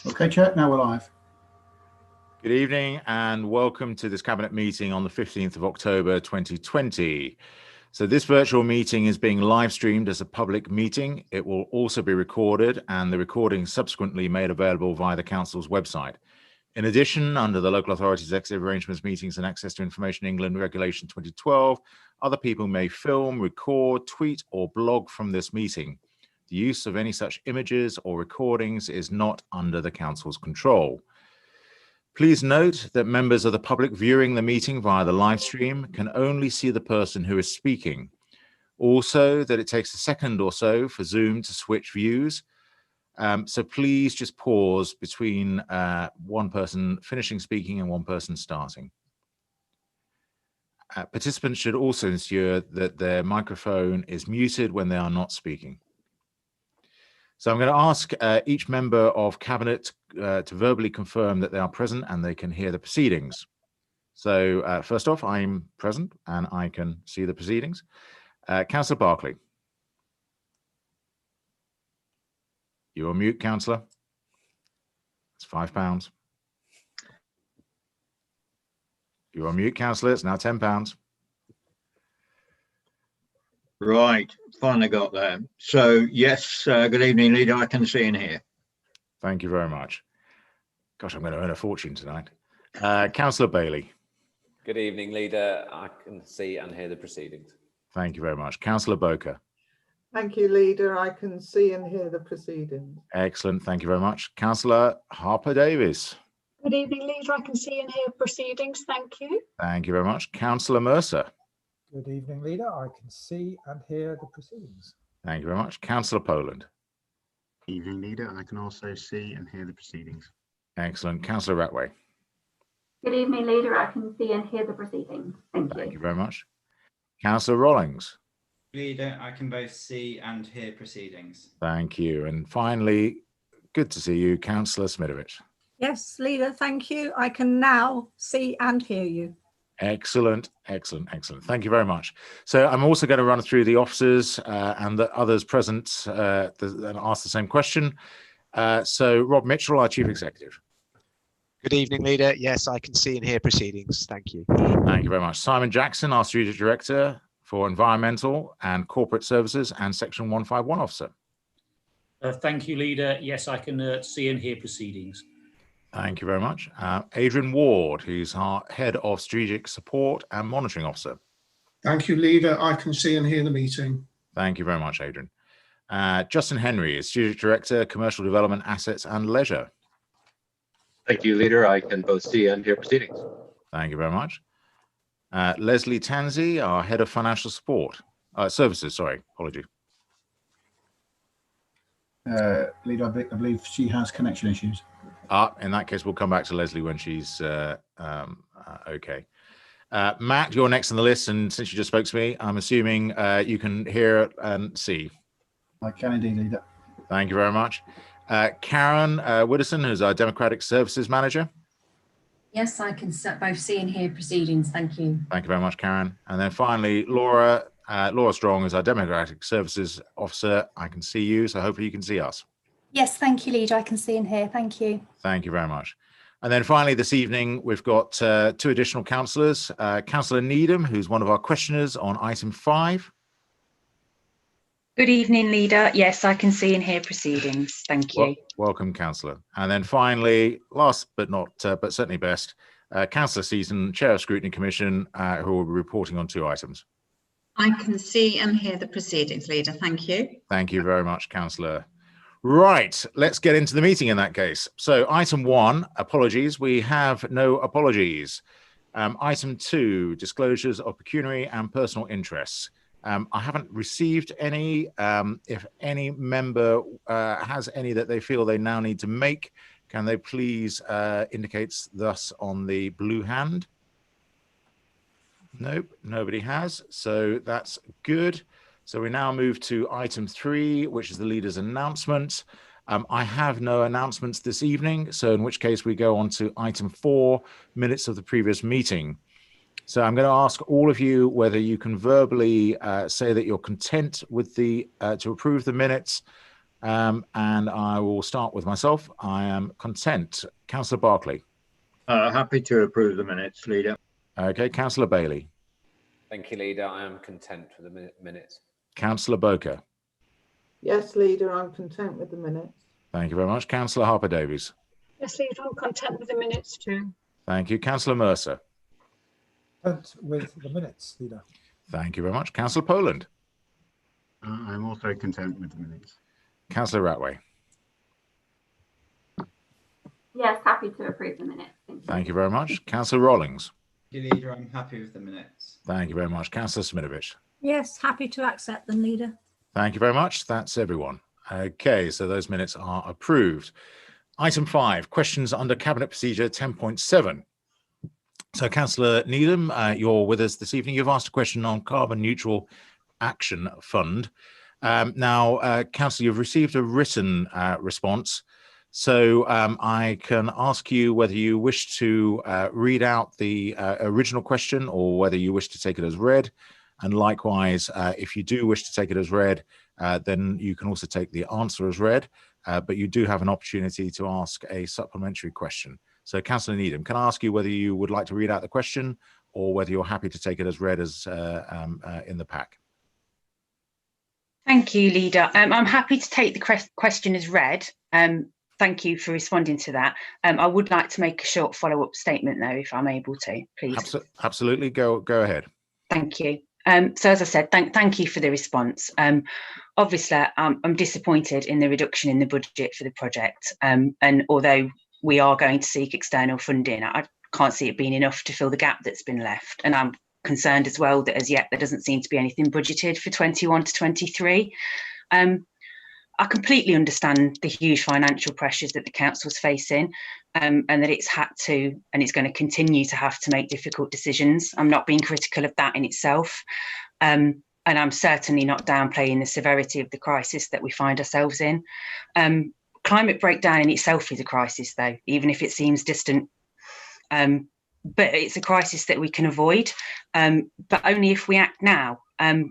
Okay, Chair, now we're live. Good evening and welcome to this Cabinet meeting on the 15th of October 2020. So this virtual meeting is being live streamed as a public meeting. It will also be recorded and the recording subsequently made available via the Council's website. In addition, under the Local Authorities Executive Arrangements, Meetings and Access to Information England Regulation 2012, other people may film, record, tweet or blog from this meeting. The use of any such images or recordings is not under the Council's control. Please note that members of the public viewing the meeting via the live stream can only see the person who is speaking. Also, that it takes a second or so for Zoom to switch views. So please just pause between one person finishing speaking and one person starting. Participants should also ensure that their microphone is muted when they are not speaking. So I'm going to ask each member of Cabinet to verbally confirm that they are present and they can hear the proceedings. So first off, I'm present and I can see the proceedings. Councillor Barclay. You're on mute, Councillor. It's £5. You're on mute, Councillor. It's now £10. Right, finally got there. So yes, good evening, Leader. I can see and hear. Thank you very much. Gosh, I'm going to earn a fortune tonight. Councillor Bailey. Good evening, Leader. I can see and hear the proceedings. Thank you very much. Councillor Boker. Thank you, Leader. I can see and hear the proceedings. Excellent. Thank you very much. Councillor Harper Davis. Good evening, Leader. I can see and hear proceedings. Thank you. Thank you very much. Councillor Mercer. Good evening, Leader. I can see and hear the proceedings. Thank you very much. Councillor Poland. Evening, Leader. I can also see and hear the proceedings. Excellent. Councillor Ratway. Good evening, Leader. I can see and hear the proceedings. Thank you. Thank you very much. Councillor Rawlings. Leader, I can both see and hear proceedings. Thank you. And finally, good to see you, Councillor Smidovic. Yes, Leader, thank you. I can now see and hear you. Excellent, excellent, excellent. Thank you very much. So I'm also going to run through the officers and the others present and ask the same question. So Rob Mitchell, our Chief Executive. Good evening, Leader. Yes, I can see and hear proceedings. Thank you. Thank you very much. Simon Jackson, our Strategic Director for Environmental and Corporate Services and Section 151 Officer. Thank you, Leader. Yes, I can see and hear proceedings. Thank you very much. Adrian Ward, who's our Head of Strategic Support and Monitoring Officer. Thank you, Leader. I can see and hear the meeting. Thank you very much, Adrian. Justin Henry is Strategic Director, Commercial Development, Assets and Leisure. Thank you, Leader. I can both see and hear proceedings. Thank you very much. Leslie Tansey, our Head of Financial Support Services. Sorry, apology. Leader, I believe she has connection issues. In that case, we'll come back to Leslie when she's okay. Matt, you're next on the list, and since you just spoke to me, I'm assuming you can hear and see. I can indeed, Leader. Thank you very much. Karen Widdowson, who's our Democratic Services Manager. Yes, I can both see and hear proceedings. Thank you. Thank you very much, Karen. And then finally, Laura Strong is our Democratic Services Officer. I can see you, so hopefully you can see us. Yes, thank you, Leader. I can see and hear. Thank you. Thank you very much. And then finally, this evening, we've got two additional councillors. Councillor Needham, who's one of our questioners on item 5. Good evening, Leader. Yes, I can see and hear proceedings. Thank you. Welcome, Councillor. And then finally, last but not, but certainly best, Councillor Seaton, Chair of Scrutiny Commission, who will be reporting on 2 items. I can see and hear the proceedings, Leader. Thank you. Thank you very much, Councillor. Right, let's get into the meeting in that case. So item 1, apologies. We have no apologies. Item 2, disclosures of pecuniary and personal interests. I haven't received any. If any member has any that they feel they now need to make, can they please indicate thus on the blue hand? Nope, nobody has. So that's good. So we now move to item 3, which is the leader's announcements. I have no announcements this evening, so in which case we go on to item 4, minutes of the previous meeting. So I'm going to ask all of you whether you can verbally say that you're content with the to approve the minutes. And I will start with myself. I am content. Councillor Barclay. Happy to approve the minutes, Leader. Okay, Councillor Bailey. Thank you, Leader. I am content with the minutes. Councillor Boker. Yes, Leader, I'm content with the minutes. Thank you very much. Councillor Harper-Davies. Yes, Leader, I'm content with the minutes too. Thank you. Councillor Mercer. Content with the minutes, Leader. Thank you very much. Councillor Poland. I'm also content with the minutes. Councillor Ratway. Yes, happy to approve the minutes. Thank you very much. Councillor Rawlings. Thank you, Leader. I'm happy with the minutes. Thank you very much. Councillor Smitovich. Yes, happy to accept them, Leader. Thank you very much. That's everyone. Okay, so those minutes are approved. Item 5, questions under Cabinet Procedure 10.7. So, Councillor Needham, you're with us this evening. You've asked a question on Carbon Neutral Action Fund. Now, Councillor, you've received a written response. So I can ask you whether you wish to read out the original question or whether you wish to take it as read. And likewise, if you do wish to take it as read, then you can also take the answer as read. But you do have an opportunity to ask a supplementary question. So, Councillor Needham, can I ask you whether you would like to read out the question or whether you're happy to take it as read as in the pack? Thank you, Leader. I'm happy to take the question as read. Thank you for responding to that. I would like to make a short follow-up statement, though, if I'm able to, please. Absolutely. Go ahead. Thank you. So, as I said, thank you for the response. Obviously, I'm disappointed in the reduction in the budget for the project. And although we are going to seek external funding, I can't see it being enough to fill the gap that's been left. And I'm concerned as well that as yet there doesn't seem to be anything budgeted for 21 to 23. I completely understand the huge financial pressures that the council's facing, and that it's had to, and it's going to continue to have to make difficult decisions. I'm not being critical of that in itself. And I'm certainly not downplaying the severity of the crisis that we find ourselves in. Climate breakdown in itself is a crisis, though, even if it seems distant. But it's a crisis that we can avoid, but only if we act now.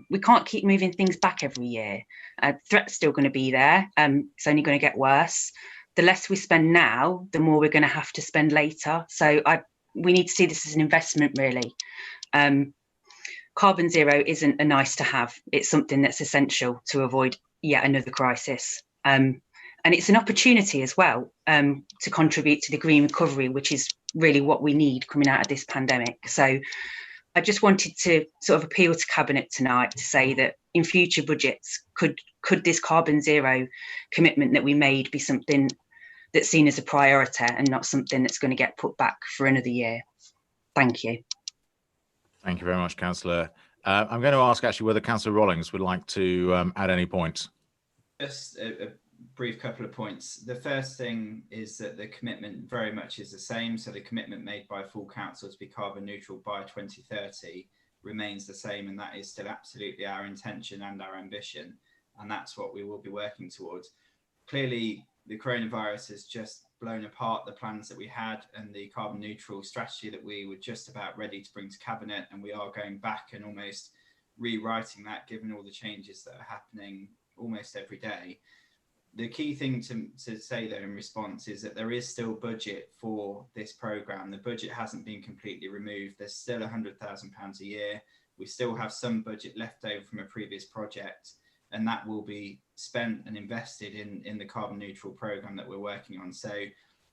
We can't keep moving things back every year. The threat's still going to be there. It's only going to get worse. The less we spend now, the more we're going to have to spend later. So we need to see this as an investment, really. Carbon zero isn't a nice to have. It's something that's essential to avoid yet another crisis. And it's an opportunity as well to contribute to the green recovery, which is really what we need coming out of this pandemic. So I just wanted to sort of appeal to Cabinet tonight to say that in future budgets, could this carbon zero commitment that we made be something that's seen as a priority and not something that's going to get put back for another year? Thank you. Thank you very much, Councillor. I'm going to ask actually whether Councillor Rawlings would like to add any points. Just a brief couple of points. The first thing is that the commitment very much is the same. So the commitment made by full council to be carbon neutral by 2030 remains the same, and that is still absolutely our intention and our ambition, and that's what we will be working towards. Clearly, the coronavirus has just blown apart the plans that we had and the carbon neutral strategy that we were just about ready to bring to Cabinet, and we are going back and almost rewriting that given all the changes that are happening almost every day. The key thing to say though in response is that there is still budget for this programme. The budget hasn't been completely removed. There's still £100,000 a year. We still have some budget left over from a previous project, and that will be spent and invested in the carbon neutral programme that we're working on. So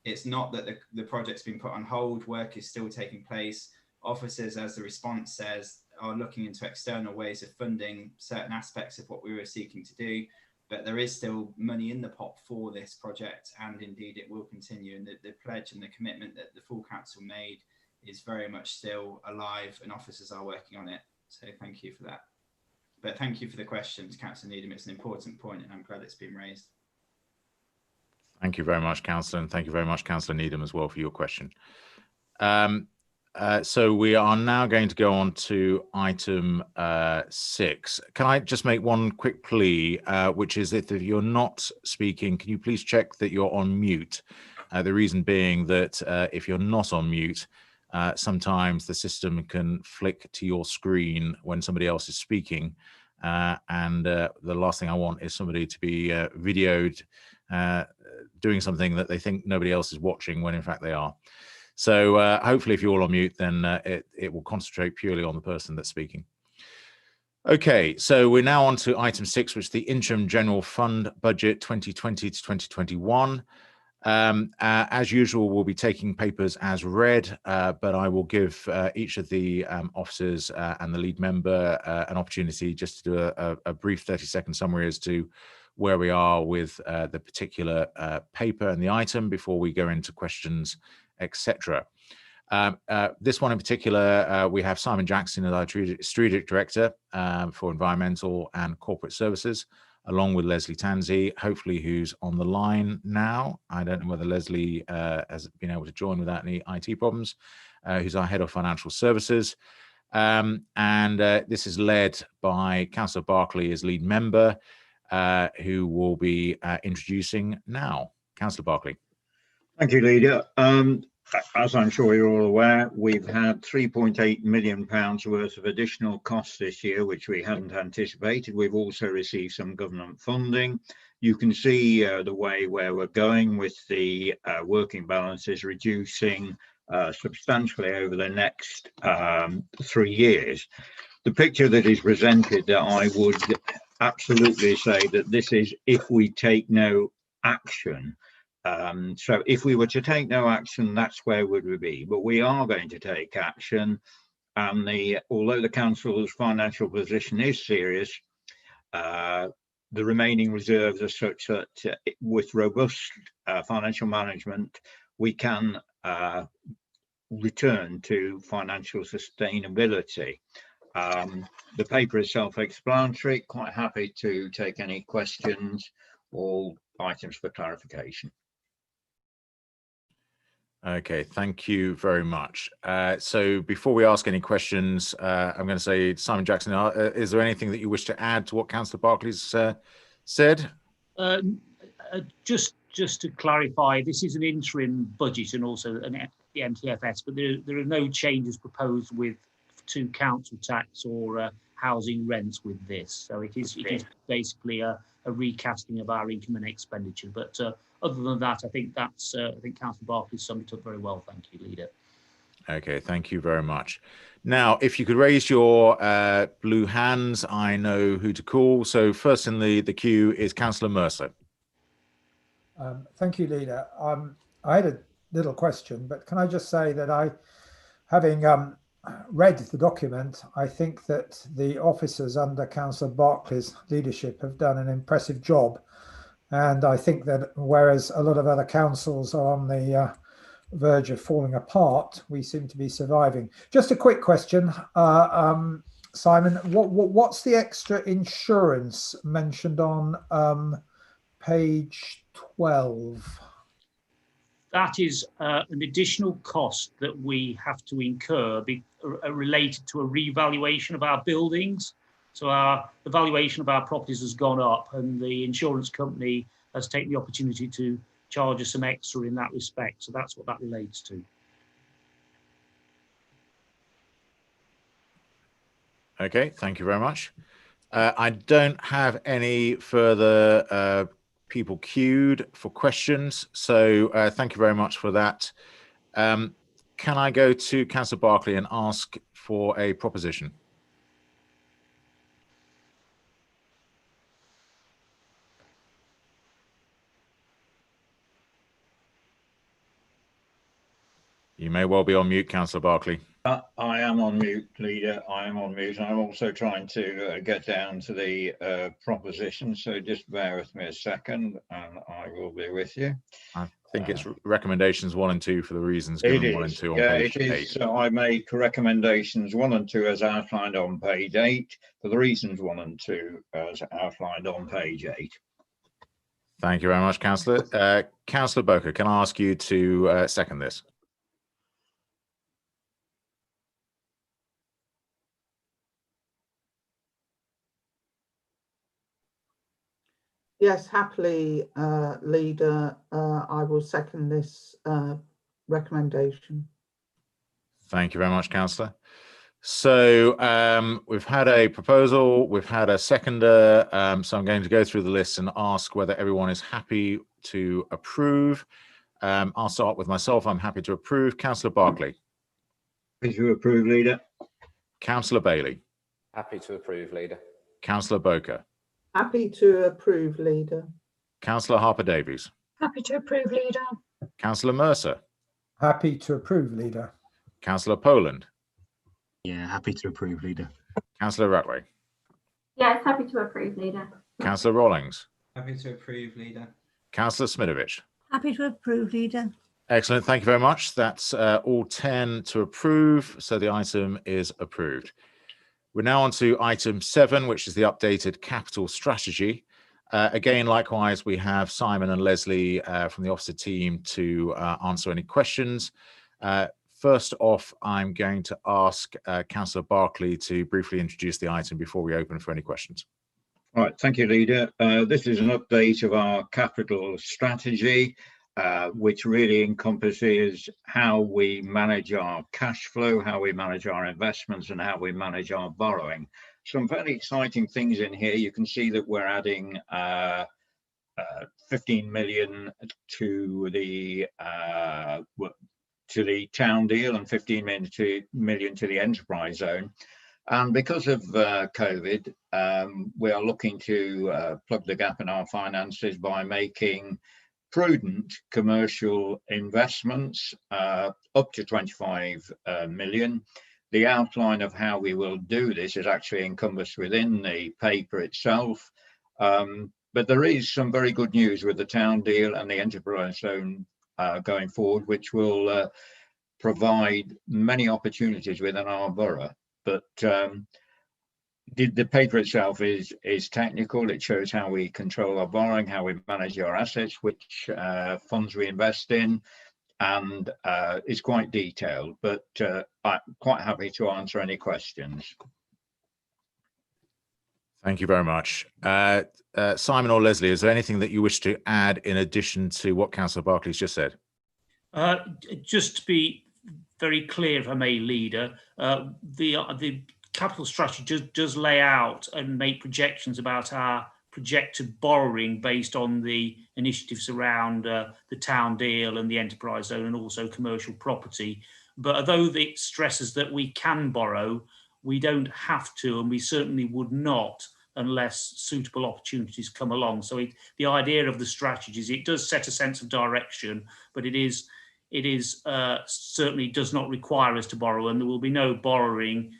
it's not that the project's been put on hold. Work is still taking place. Officers, as the response says, are looking into external ways of funding certain aspects of what we were seeking to do. But there is still money in the pot for this project, and indeed it will continue. And the pledge and the commitment that the full council made is very much still alive, and officers are working on it. So thank you for that. But thank you for the questions, Councillor Needham. It's an important point, and I'm glad it's been raised. Thank you very much, Councillor, and thank you very much, Councillor Needham, as well for your question. So we are now going to go on to item 6. Can I just make one quick plea, which is that if you're not speaking, can you please check that you're on mute? The reason being that if you're not on mute, sometimes the system can flick to your screen when somebody else is speaking. And the last thing I want is somebody to be videoed doing something that they think nobody else is watching when in fact they are. So hopefully if you're all on mute, then it will concentrate purely on the person that's speaking. Okay, so we're now on to item 6, which is the interim general fund budget 2020 to 2021. As usual, we'll be taking papers as read, but I will give each of the officers and the lead member an opportunity just to do a brief 30-second summary as to where we are with the particular paper and the item before we go into questions, etc. This one in particular, we have Simon Jackson as our Strategic Director for Environmental and Corporate Services, along with Leslie Tansey, hopefully who's on the line now. I don't know whether Leslie has been able to join without any IT problems, who's our Head of Financial Services. This is led by Councillor Barclay as lead member, who will be introducing now. Councillor Barclay. Thank you, Leader. As I'm sure you're all aware, we've had £3.8 million worth of additional costs this year, which we hadn't anticipated. We've also received some government funding. You can see the way where we're going with the working balances reducing substantially over the next 3 years. The picture that is presented, that I would absolutely say that this is if we take no action. So if we were to take no action, that's where would we be? But we are going to take action, and although the council's financial position is serious, the remaining reserves are such that with robust financial management, we can return to financial sustainability. The paper is self-explanatory. Quite happy to take any questions or items for clarification. Okay, thank you very much. So before we ask any questions, I'm going to say, Simon Jackson, is there anything that you wish to add to what Councillor Barclay's said? Just to clarify, this is an interim budget and also the MTFS, but there are no changes proposed to council tax or housing rents with this. So it is basically a recasting of our income and expenditure. But other than that, I think Councillor Barclay summed it up very well. Thank you, Leader. Okay, thank you very much. Now, if you could raise your blue hands, I know who to call. So first in the queue is Councillor Mercer. Thank you, Leader. I had a little question, but can I just say that having read the document, I think that the officers under Councillor Barclay's leadership have done an impressive job. And I think that whereas a lot of other councils are on the verge of falling apart, we seem to be surviving. Just a quick question, Simon, what's the extra insurance mentioned on page 12? That is an additional cost that we have to incur related to a revaluation of our buildings. So the valuation of our properties has gone up, and the insurance company has taken the opportunity to charge us some extra in that respect. So that's what that relates to. Okay, thank you very much. I don't have any further people queued for questions, so thank you very much for that. Can I go to Councillor Barclay and ask for a proposition? You may well be on mute, Councillor Barclay. I am on mute, Leader. I am on mute. I'm also trying to get down to the proposition, so just bear with me a second and I will be with you. I think it's recommendations 1 and 2 for the reasons given 1 and 2 on page 8. So I make recommendations 1 and 2 as outlined on page 8 for the reasons 1 and 2 as outlined on page 8. Thank you very much, Councillor. Councillor Boker, can I ask you to second this? Yes, happily, Leader. I will second this recommendation. Thank you very much, Councillor. So we've had a proposal, we've had a seconder, so I'm going to go through the list and ask whether everyone is happy to approve. I'll start with myself. I'm happy to approve. Councillor Barclay. Happy to approve, Leader. Councillor Bailey. Happy to approve, Leader. Councillor Boker. Happy to approve, Leader. Councillor Harper-Davies. Happy to approve, Leader. Councillor Mercer. Happy to approve, Leader. Councillor Poland. Yeah, happy to approve, Leader. Councillor Ratway. Yes, happy to approve, Leader. Councillor Rawlings. Happy to approve, Leader. Councillor Smidovic. Happy to approve, Leader. Excellent. Thank you very much. That's all 10 to approve. So the item is approved. We're now on to item 7, which is the updated capital strategy. Again, likewise, we have Simon and Leslie from the officer team to answer any questions. First off, I'm going to ask Councillor Barclay to briefly introduce the item before we open for any questions. All right, thank you, Leader. This is an update of our capital strategy, which really encompasses how we manage our cash flow, how we manage our investments, and how we manage our borrowing. Some very exciting things in here. You can see that we're adding 15 million to the town deal and 15 million to the enterprise zone. And because of COVID, we are looking to plug the gap in our finances by making prudent commercial investments up to 25 million. The outline of how we will do this is actually encompassed within the paper itself. But there is some very good news with the town deal and the enterprise zone going forward, which will provide many opportunities within our borough. But the paper itself is technical. It shows how we control our borrowing, how we manage our assets, which funds we invest in, and it's quite detailed. But I'm quite happy to answer any questions. Thank you very much. Simon or Leslie, is there anything that you wish to add in addition to what Councillor Barclay's just said? Just to be very clear, if I may, Leader, the capital strategy does lay out and make projections about our projected borrowing based on the initiatives around the town deal and the enterprise zone and also commercial property. But although it stresses that we can borrow, we don't have to, and we certainly would not unless suitable opportunities come along. So the idea of the strategy is it does set a sense of direction, but it is certainly does not require us to borrow, and there will be no borrowing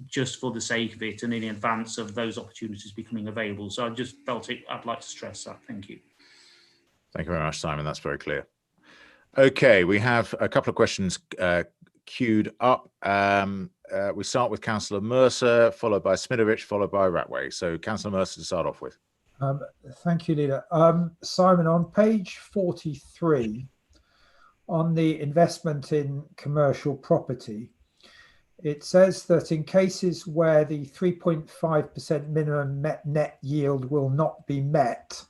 just for the sake of it and in advance of those opportunities becoming available. So I just felt I'd like to stress that. Thank you. Thank you very much, Simon. That's very clear. Okay, we have a couple of questions queued up. We start with Councillor Mercer, followed by Smidovic, followed by Ratway. So Councillor Mercer to start off with. Thank you, Leader. Simon, on page 43, on the investment in commercial property, it says that in cases where the 3.5% minimum net yield will not be met,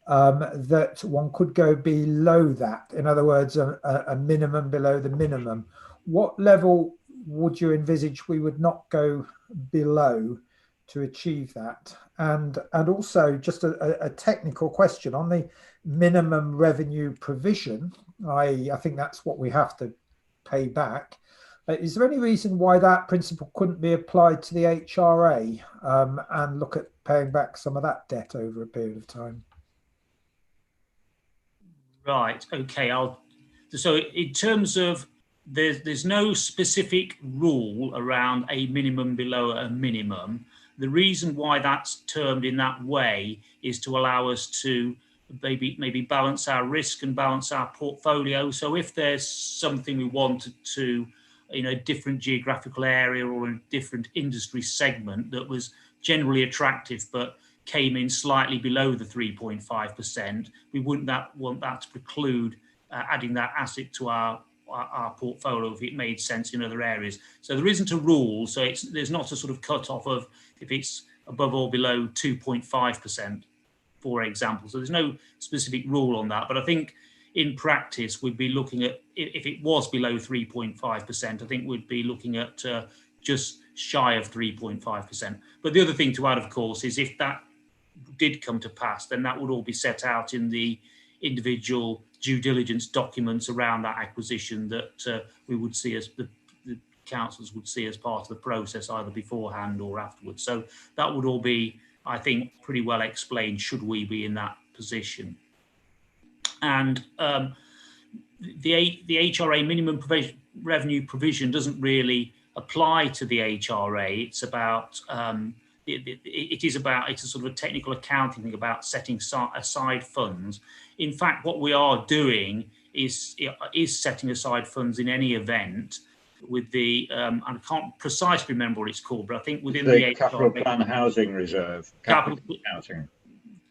that one could go below that. In other words, a minimum below the minimum. What level would you envisage we would not go below to achieve that? And also just a technical question on the minimum revenue provision. I think that's what we have to pay back. Is there any reason why that principle couldn't be applied to the HRA and look at paying back some of that debt over a period of time? Right. Okay. So in terms of there's no specific rule around a minimum below a minimum. The reason why that's termed in that way is to allow us to maybe balance our risk and balance our portfolio. So if there's something we wanted to, in a different geographical area or a different industry segment that was generally attractive but came in slightly below the 3.5%, we wouldn't want that to preclude adding that asset to our portfolio if it made sense in other areas. So there isn't a rule, so there's not a sort of cut off of if it's above or below 2.5%. for example. So there's no specific rule on that, but I think in practice we'd be looking at, if it was below 3.5%, I think we'd be looking at just shy of 3.5%. But the other thing to add, of course, is if that did come to pass, then that would all be set out in the individual due diligence documents around that acquisition that we would see as the councils would see as part of the process, either beforehand or afterwards. So that would all be, I think, pretty well explained should we be in that position. And the HRA minimum revenue provision doesn't really apply to the HRA. It's about it's a sort of a technical accounting thing about setting aside funds. In fact, what we are doing is setting aside funds in any event with the I can't precisely remember what it's called, but I think within the capital plan housing reserve. Capital housing.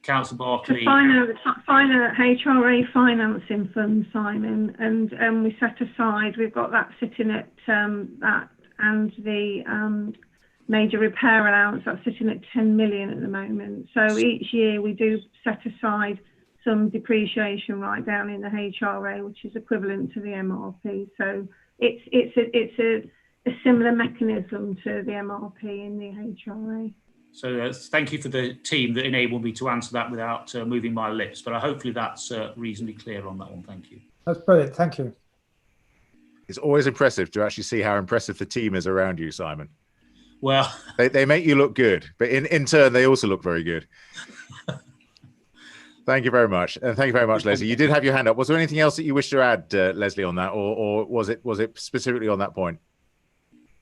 Councillor Barclay. HRA financing fund, Simon, and we set aside. We've got that sitting at that, and the major repair allowance that's sitting at 10 million at the moment. So each year we do set aside some depreciation right down in the HRA, which is equivalent to the MRP. So it's a similar mechanism to the MRP in the HRA. So thank you for the team that enabled me to answer that without moving my lips, but hopefully that's reasonably clear on that one. Thank you. That's brilliant. Thank you. It's always impressive to actually see how impressive the team is around you, Simon. Well, they make you look good, but in turn, they also look very good. Thank you very much. And thank you very much, Leslie. You did have your hand up. Was there anything else that you wish to add, Leslie, on that, or was it specifically on that point?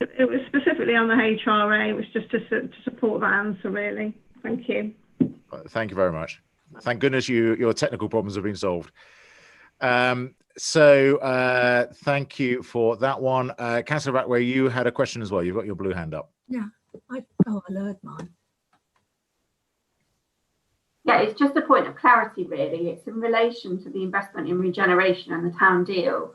It was specifically on the HRA. It was just to support that answer, really. Thank you. Thank you very much. Thank goodness your technical problems have been solved. So thank you for that one. Councillor Brackway, you had a question as well. You've got your blue hand up. Yeah, I learned mine. Yeah, it's just a point of clarity, really. It's in relation to the investment in regeneration and the town deal.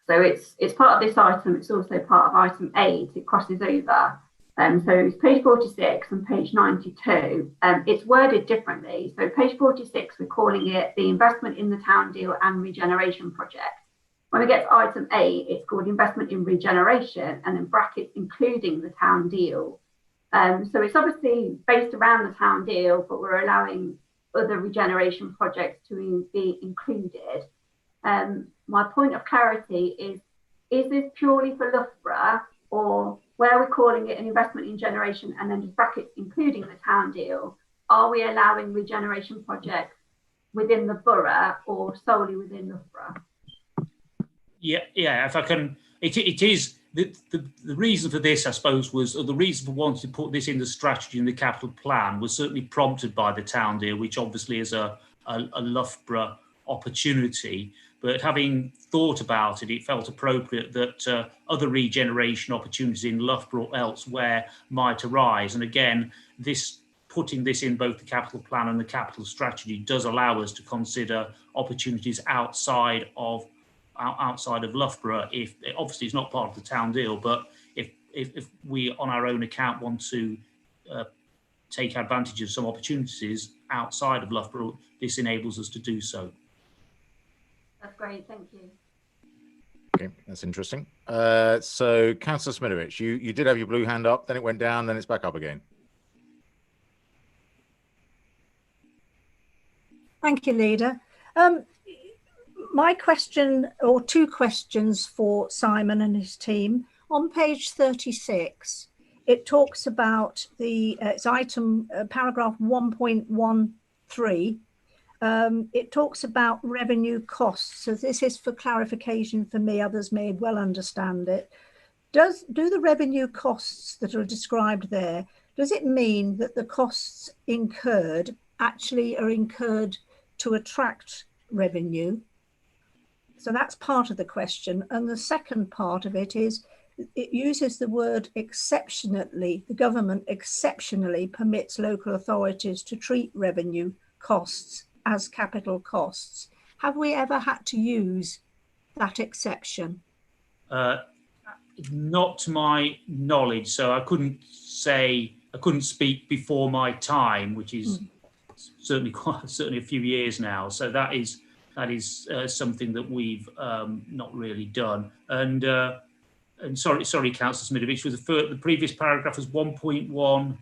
So it's part of this item. It's also part of item 8. It crosses over. So it's page 46 and page 92. It's worded differently. So page 46, we're calling it the investment in the town deal and regeneration project. When we get to item 8, it's called investment in regeneration and in brackets including the town deal. So it's obviously based around the town deal, but we're allowing other regeneration projects to be included. My point of clarity is this purely for Loughborough, or where we're calling it an investment in generation and then just brackets including the town deal, are we allowing regeneration projects within the borough or solely within Loughborough? Yeah, if I can, it is the reason for this, I suppose, was, or the reason for wanting to put this in the strategy and the capital plan was certainly prompted by the town deal, which obviously is a Loughborough opportunity. But having thought about it, it felt appropriate that other regeneration opportunities in Loughborough or elsewhere might arise. And again, putting this in both the capital plan and the capital strategy does allow us to consider opportunities outside of Loughborough. If obviously it's not part of the town deal, but if we on our own account want to take advantage of some opportunities outside of Loughborough, this enables us to do so. That's great, thank you. Okay, that's interesting. So Councillor Smitovich, you did have your blue hand up, then it went down, then it's back up again. Thank you, Leader. My question, or two questions for Simon and his team. On page 36, it talks about it's item paragraph 1.13. It talks about revenue costs. So this is for clarification for me. Others may well understand it. Do the revenue costs that are described there, does it mean that the costs incurred actually are incurred to attract revenue? So that's part of the question. And the second part of it is, it uses the word exceptionally. The government exceptionally permits local authorities to treat revenue costs as capital costs. Have we ever had to use that exception? Not to my knowledge. So I couldn't speak before my time, which is certainly a few years now. So that is something that we've not really done. And sorry, Councillor Smidovic, was the previous paragraph was 1.1.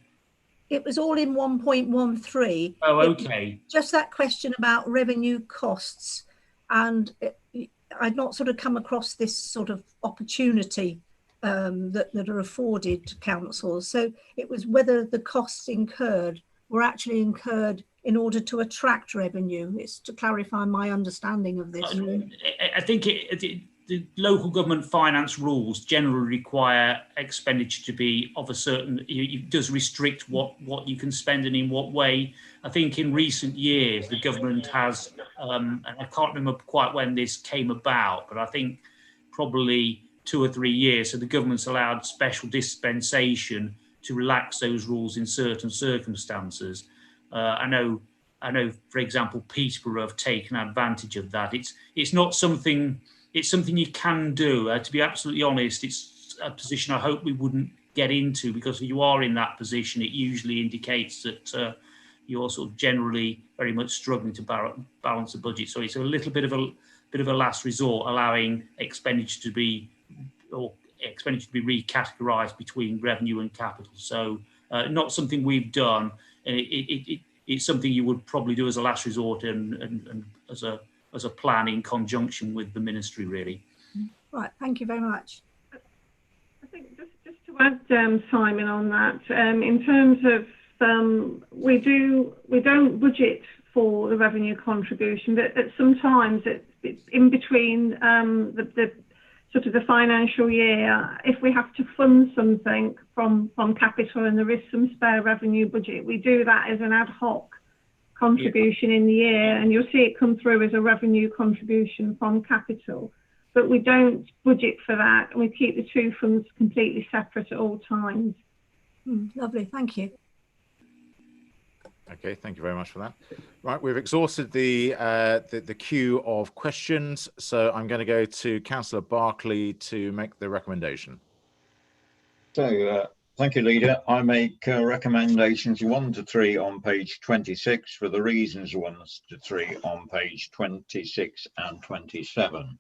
It was all in 1.13. Oh, okay. Just that question about revenue costs, and I'd not sort of come across this sort of opportunity that are afforded to councils. So it was whether the costs incurred were actually incurred in order to attract revenue. It's to clarify my understanding of this. I think the local government finance rules generally require expenditure to be of a certain, it does restrict what you can spend and in what way. I think in recent years, the government has, and I can't remember quite when this came about, but I think probably 2 or 3 years. So the government's allowed special dispensation to relax those rules in certain circumstances. I know, for example, Peterborough have taken advantage of that. It's not something. It's something you can do. To be absolutely honest, it's a position I hope we wouldn't get into, because if you are in that position, it usually indicates that you're sort of generally very much struggling to balance the budget. So it's a little bit of a last resort, allowing expenditure to be recategorised between revenue and capital. So not something we've done. It's something you would probably do as a last resort and as a plan in conjunction with the ministry, really. Right, thank you very much. I think just to add, Simon, on that, in terms of we don't budget for the revenue contribution, but sometimes it's in between the sort of the financial year. If we have to fund something from capital and there is some spare revenue budget, we do that as an ad hoc contribution in the year, and you'll see it come through as a revenue contribution from capital, but we don't budget for that, and we keep the two funds completely separate at all times. Lovely, thank you. Okay, thank you very much for that. Right, we've exhausted the queue of questions, so I'm going to go to Councillor Berkeley to make the recommendation. So, thank you, Leader. I make recommendations 1 to 3 on page 26 for the reasons 1 to 3 on page 26 and 27.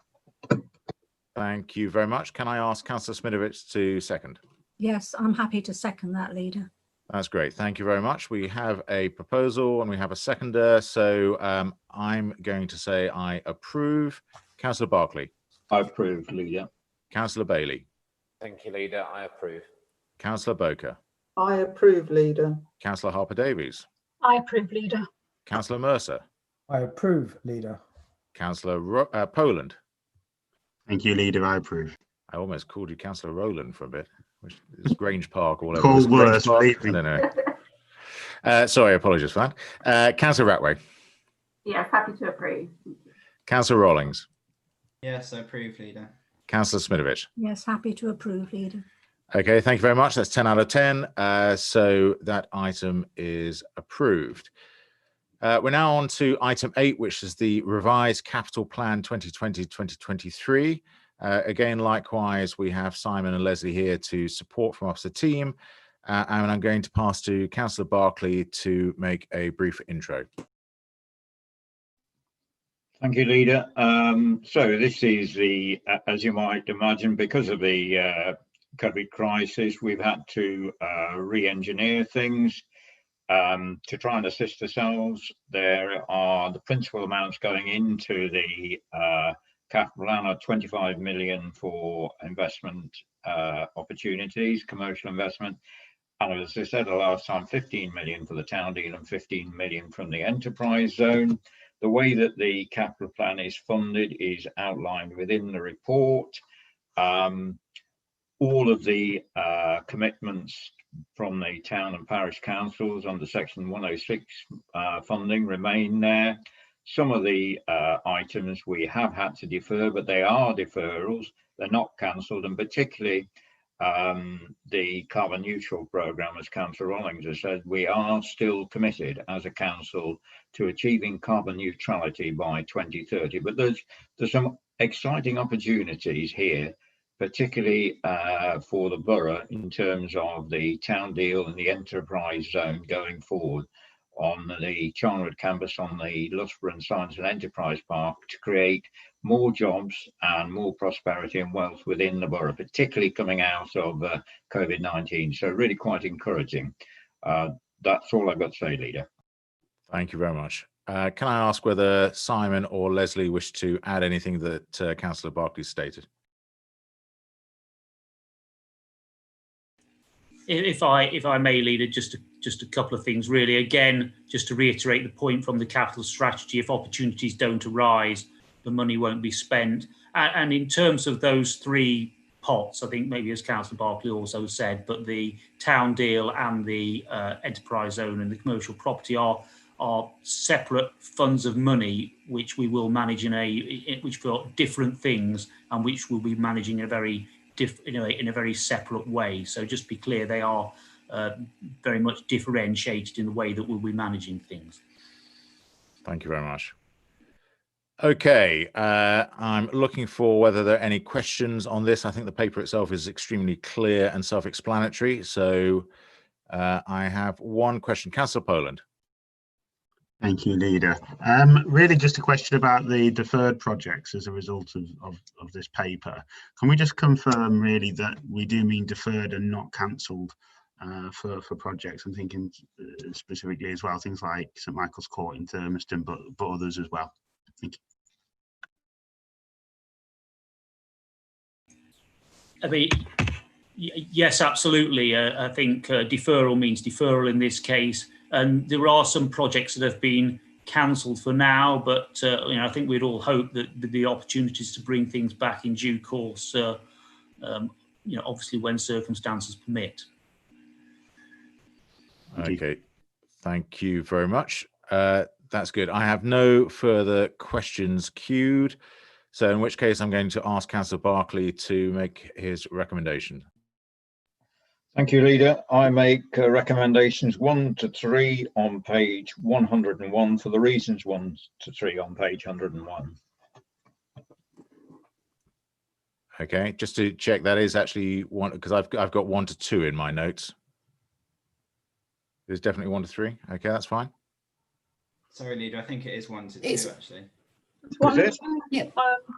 Thank you very much. Can I ask Councillor Smidovic to second? Yes, I'm happy to second that, Leader. That's great. Thank you very much. We have a proposal and we have a seconder. So I'm going to say I approve. Councillor Berkeley. I approve, Leader. Councillor Bailey. Thank you, Leader. I approve. Councillor Boker. I approve, Leader. Councillor Harper-Davies. I approve, Leader. Councillor Mercer. I approve, Leader. Councillor Poland. Thank you, Leader. I approve. I almost called you Councillor Rowland for a bit, which is Grange Park all over. Call worse, I don't know. Sorry, apologies for that. Councillor Ratway. Yes, happy to approve. Councillor Rawlings. Yes, I approve, Leader. Councillor Smidovic. Yes, happy to approve, Leader. Okay, thank you very much. That's 10 out of 10. So that item is approved. We're now on to item 8, which is the revised capital plan 2020-2023. Again, likewise, we have Simon and Leslie here to support from us the team. And I'm going to pass to Councillor Berkeley to make a brief intro. Thank you, Leader. So this is as you might imagine, because of the COVID crisis, we've had to re-engineer things to try and assist ourselves. There are the principal amounts going into the capital plan are 25 million for investment opportunities, commercial investment. And as I said the last time, 15 million for the town deal and 15 million from the enterprise zone. The way that the capital plan is funded is outlined within the report. All of the commitments from the town and parish councils under section 106 funding remain there. Some of the items we have had to defer, but they are deferrals. They're not cancelled, and particularly the carbon neutral programme, as Councillor Rawlings has said, we are still committed as a council to achieving carbon neutrality by 2030. But there's some exciting opportunities here, particularly for the borough in terms of the town deal and the enterprise zone going forward. on the Charnwood campus on the Loughborough Science and Enterprise Park to create more jobs and more prosperity and wealth within the borough, particularly coming out of COVID-19. So really quite encouraging. That's all I've got to say, Leader. Thank you very much. Can I ask whether Simon or Leslie wish to add anything that Councillor Barclay stated? If I may, Leader, just a couple of things really. Again, just to reiterate the point from the capital strategy, if opportunities don't arise, the money won't be spent. And in terms of those three pots, I think maybe as Councillor Barclay also said, but the town deal and the enterprise zone and the commercial property are separate funds of money which we will manage which for different things and which we'll be managing in a very separate way. So just be clear, they are very much differentiated in the way that we'll be managing things. Thank you very much. Okay, I'm looking for whether there are any questions on this. I think the paper itself is extremely clear and self-explanatory. So I have one question. Councillor Poland. Thank you, Leader. Really just a question about the deferred projects as a result of this paper. Can we just confirm really that we do mean deferred and not cancelled for projects? I'm thinking specifically as well, things like St Michael's Court in Thurmaston, but others as well. Thank you. I mean, yes, absolutely. I think deferral means deferral in this case. And there are some projects that have been cancelled for now, but I think we'd all hope that the opportunities to bring things back in due course, obviously when circumstances permit. Okay, thank you very much. That's good. I have no further questions queued. So in which case I'm going to ask Councillor Barclay to make his recommendation. Thank you, Leader. I make recommendations 1 to 3 on page 101 for the reasons 1 to 3 on page 101. Okay, just to check, that is actually one, because I've got 1 to 2 in my notes. There's definitely 1 to 3. Okay, that's fine. Sorry, Leader, I think it is 1 to 2 actually. One and two. Yep.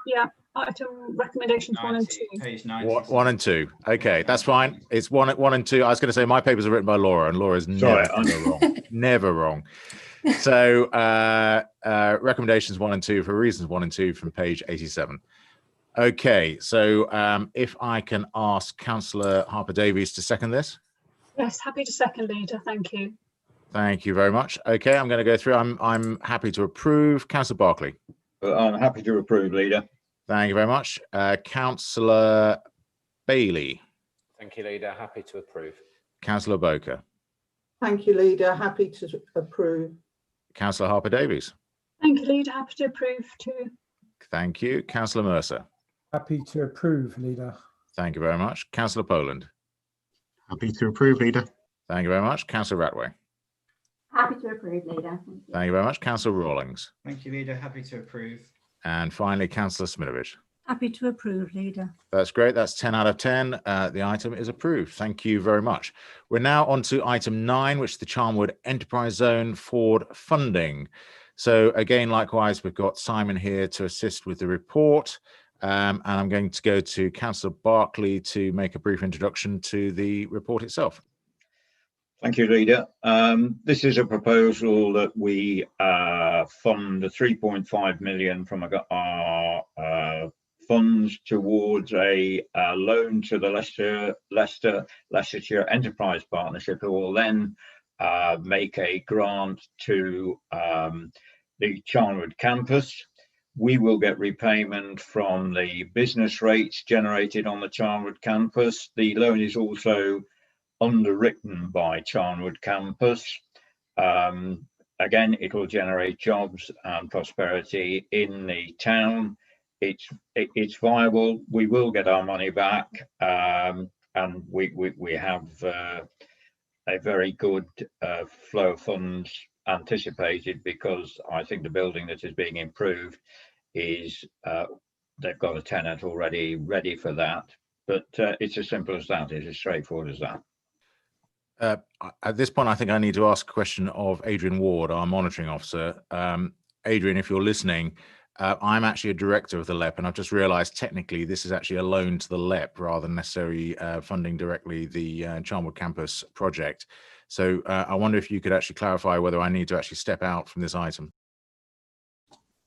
Yeah, item recommendations 1 and 2. Page 90. 1 and 2. Okay, that's fine. It's 1 and 2. I was going to say my papers are written by Laura, and Laura's never wrong. Never wrong. So recommendations 1 and 2 for reasons 1 and 2 from page 87. Okay, so if I can ask Councillor Harper-Davies to second this. Yes, happy to second, Leader. Thank you. Thank you very much. Okay, I'm going to go through. I'm happy to approve. Councillor Barclay. I'm happy to approve, Leader. Thank you very much. Councillor Bailey. Thank you, Leader. Happy to approve. Councillor Boker. Thank you, Leader. Happy to approve. Councillor Harper-Davies. Thank you, Leader. Happy to approve too. Thank you. Councillor Mercer. Happy to approve, Leader. Thank you very much. Councillor Poland. Happy to approve, Leader. Thank you very much. Councillor Ratway. Happy to approve, Leader. Thank you very much. Councillor Rawlings. Thank you, Leader. Happy to approve. And finally, Councillor Smilovich. Happy to approve, Leader. That's great. That's 10 out of 10. The item is approved. Thank you very much. We're now on to item 9, which is the Charnwood Enterprise Zone Forward funding. So again, likewise, we've got Simon here to assist with the report. And I'm going to go to Councillor Barclay to make a brief introduction to the report itself. Thank you, Leader. This is a proposal that we fund 3.5 million from our funds towards a loan to the Leicestershire Enterprise Partnership, who will then make a grant to the Charnwood campus. We will get repayment from the business rates generated on the Charnwood campus. The loan is also underwritten by Charnwood campus. Again, it will generate jobs and prosperity in the town. It's viable. We will get our money back, and we have a very good flow of funds anticipated, because I think the building that is being improved is they've got a tenant already ready for that. But it's as simple as that. It's as straightforward as that. At this point, I think I need to ask a question of Adrian Ward, our monitoring officer. Adrian, if you're listening, I'm actually a director of the LEP, and I've just realised technically this is actually a loan to the LEP rather than necessarily funding directly the Charnwood Campus project. So I wonder if you could actually clarify whether I need to actually step out from this item.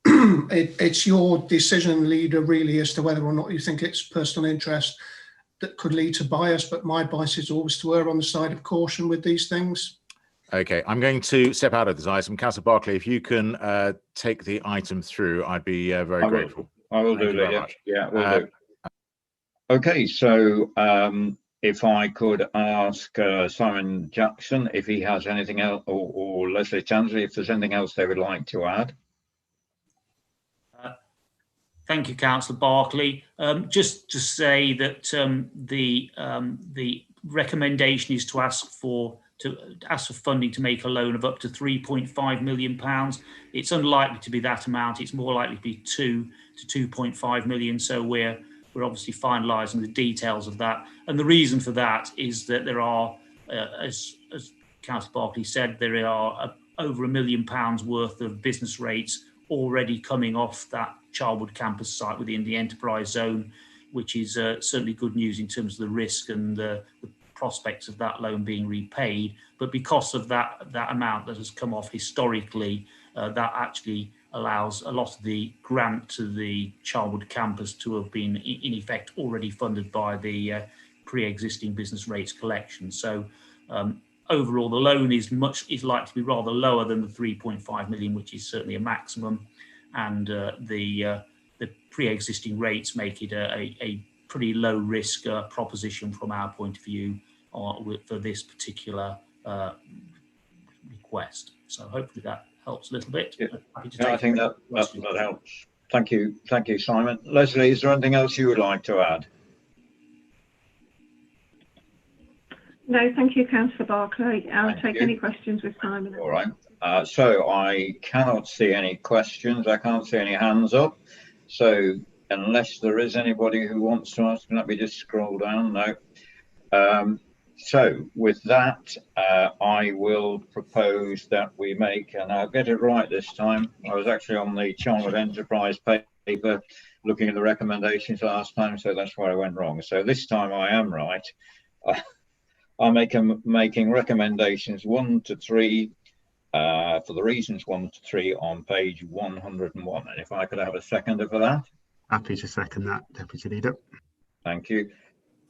It's your decision, leader, really, as to whether or not you think it's personal interest that could lead to bias, but my bias is always to err on the side of caution with these things. Okay, I'm going to step out of this item. Councillor Barclay, if you can take the item through, I'd be very grateful. I will do, Leader. Yeah, will do. Okay, so if I could ask Simon Jackson if he has anything else, or Leslie Chansley, if there's anything else they would like to add. Thank you, Councillor Barclay. Just to say that the recommendation is to ask for funding to make a loan of up to £3.5 million. It's unlikely to be that amount. It's more likely to be 2 to 2.5 million. So we're obviously finalising the details of that. And the reason for that is that there are, as Councillor Barclay said, there are over £1 million worth of business rates already coming off that Charnwood Campus site within the enterprise zone, which is certainly good news in terms of the risk and the prospects of that loan being repaid. But because of that amount that has come off historically, that actually allows a lot of the grant to the Charnwood Campus to have been in effect already funded by the pre-existing business rates collection. So overall, the loan is likely to be rather lower than the 3.5 million, which is certainly a maximum, and the pre-existing rates make it a pretty low risk proposition from our point of view for this particular request. So hopefully that helps a little bit. Yeah. I think that helps. Thank you, Simon. Leslie, is there anything else you would like to add? No, thank you, Councillor Barclay. I'll take any questions with Simon. All right. So I cannot see any questions. I can't see any hands up. So unless there is anybody who wants to ask, let me just scroll down. No. So with that, I will propose that we make, and I'll get it right this time. I was actually on the Charnwood Enterprise paper looking at the recommendations last time, so that's where I went wrong. So this time I am right. I'm making recommendations 1 to 3 for the reasons 1 to 3 on page 101. And if I could have a seconder for that. Happy to second that, Deputy Leader. Thank you.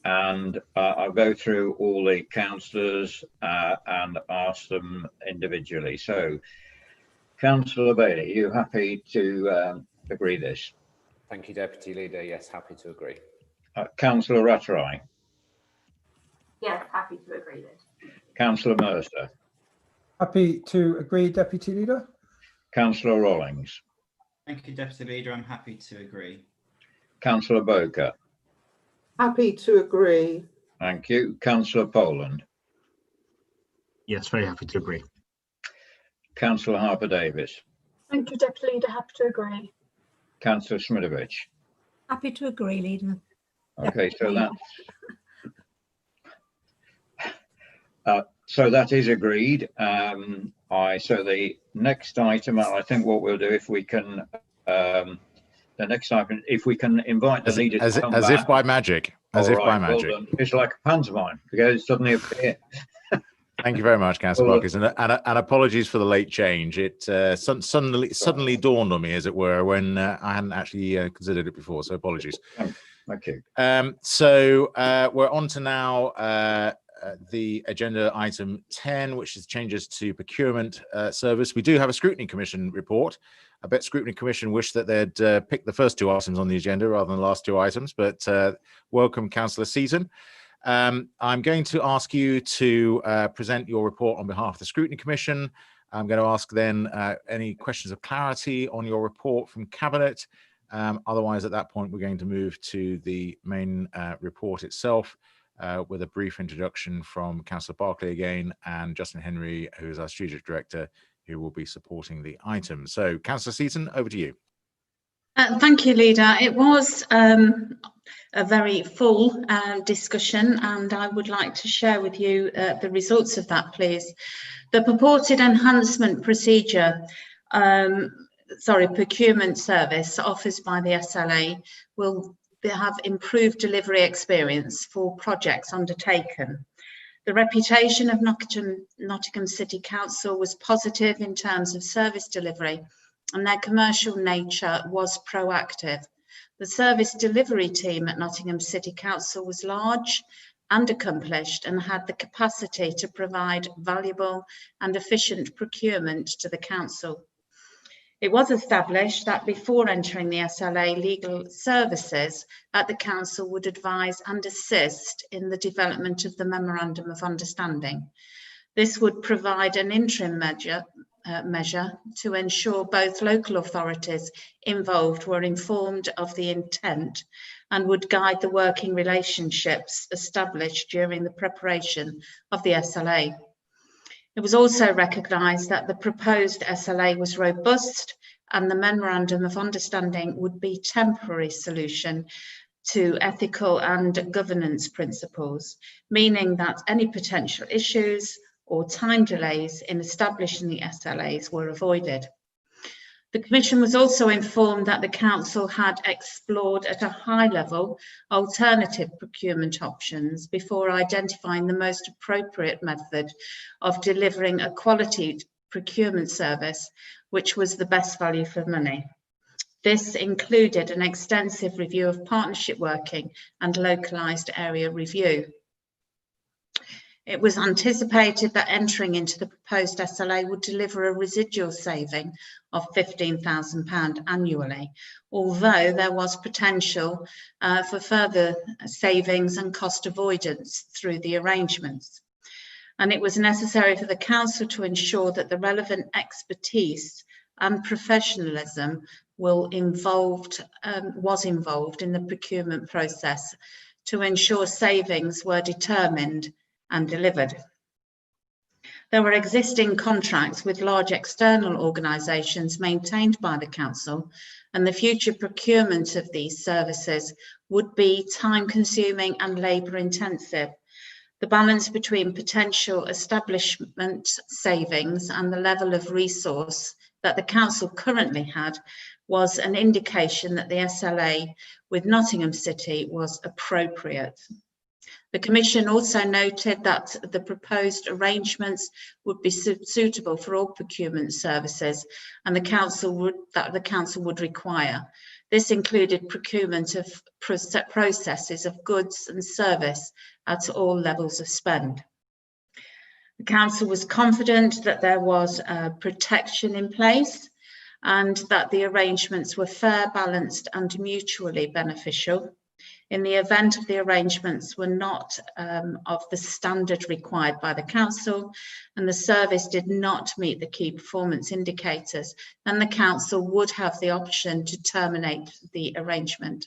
And I'll go through all the councillors and ask them individually. So, Councillor Bailey, are you happy to agree this? Thank you, Deputy Leader. Yes, happy to agree. Councillor Rattray. Yes, happy to agree this. Councillor Mercer. Happy to agree, Deputy Leader. Councillor Rawlings. Thank you, Deputy Leader. I'm happy to agree. Councillor Boker. Happy to agree. Thank you. Councillor Poland. Yes, very happy to agree. Councillor Harper-Davis. Thank you, Deputy Leader. Happy to agree. Councillor Smitovich. Happy to agree, Leader. Okay, so that's so that is agreed. So the next item, I think what we'll do, if we can, the next item, if we can invite the leaders as back. if by magic, by magic. Well, it's like a pantomime because it suddenly appear. Thank you very much, Councillor Barkis, and apologies for the late change. It suddenly dawned on me, as it were, when I hadn't actually considered it before. So apologies. Thank you. So we're on to now the agenda item 10, which is changes to procurement service. We do have a Scrutiny Commission report. I bet Scrutiny Commission wish that they'd pick the first 2 items on the agenda rather than the last 2 items, but welcome, Councillor Seaton. I'm going to ask you to present your report on behalf of the Scrutiny Commission. I'm going to ask then any questions of clarity on your report from Cabinet. Otherwise, at that point, we're going to move to the main report itself with a brief introduction from Councillor Barclay again and Justin Henry, who is our Strategic Director, who will be supporting the item. So, Councillor Seaton, over to you. Thank you, Leader. It was a a very full discussion, and I would like to share with you the results of that, please. The purported enhancement procedure, procurement service offers by the SLA will have improved delivery experience for projects undertaken. The reputation of Nottingham City Council was positive in terms of service delivery, and their commercial nature was proactive. The service delivery team at Nottingham City Council was large and accomplished and had the capacity to provide valuable and efficient procurement to the council. It was established that before entering the SLA, legal services at the council would advise and assist in the development of the Memorandum of Understanding. This would provide an interim measure to ensure both local authorities involved were informed of the intent and would guide the working relationships established during the preparation of the SLA. It was also recognised that the proposed SLA was robust and the Memorandum of Understanding would be a temporary solution to ethical and governance principles, meaning that any potential issues or time delays in establishing the SLAs were avoided. The Commission was also informed that the Council had explored at a high level alternative procurement options before identifying the most appropriate method of delivering a quality procurement service, which was the best value for money. This included an extensive review of partnership working and localised area review. It was anticipated that entering into the proposed SLA would deliver a residual saving of £15,000 annually, although there was potential for further savings and cost avoidance through the arrangements. And it was necessary for the Council to ensure that the relevant expertise and professionalism was involved in the procurement process to ensure savings were determined and delivered. There were existing contracts with large external organisations maintained by the Council, and the future procurement of these services would be time-consuming and labour-intensive. The balance between potential establishment savings and the level of resource that the Council currently had was an indication that the SLA with Nottingham City was appropriate. The Commission also noted that the proposed arrangements would be suitable for all procurement services and the Council would require. This included procurement of processes of goods and service at all levels of spend. The Council was confident that there was protection in place and that the arrangements were fair, balanced and mutually beneficial. In the event of the arrangements were not of the standard required by the Council and the service did not meet the key performance indicators, then the Council would have the option to terminate the arrangement.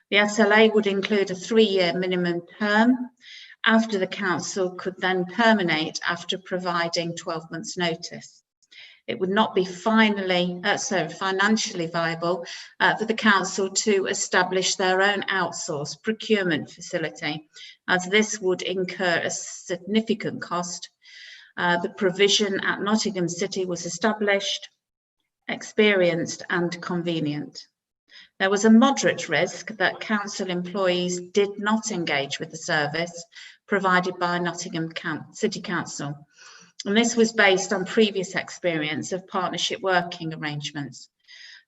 The SLA would include a 3-year minimum term, after the Council could then terminate after providing 12 months notice. It would not be financially viable for the Council to establish their own outsourced procurement facility, as this would incur a significant cost. The provision at Nottingham City was established, experienced and convenient. There was a moderate risk that Council employees did not engage with the service provided by Nottingham City Council. And this was based on previous experience of partnership working arrangements.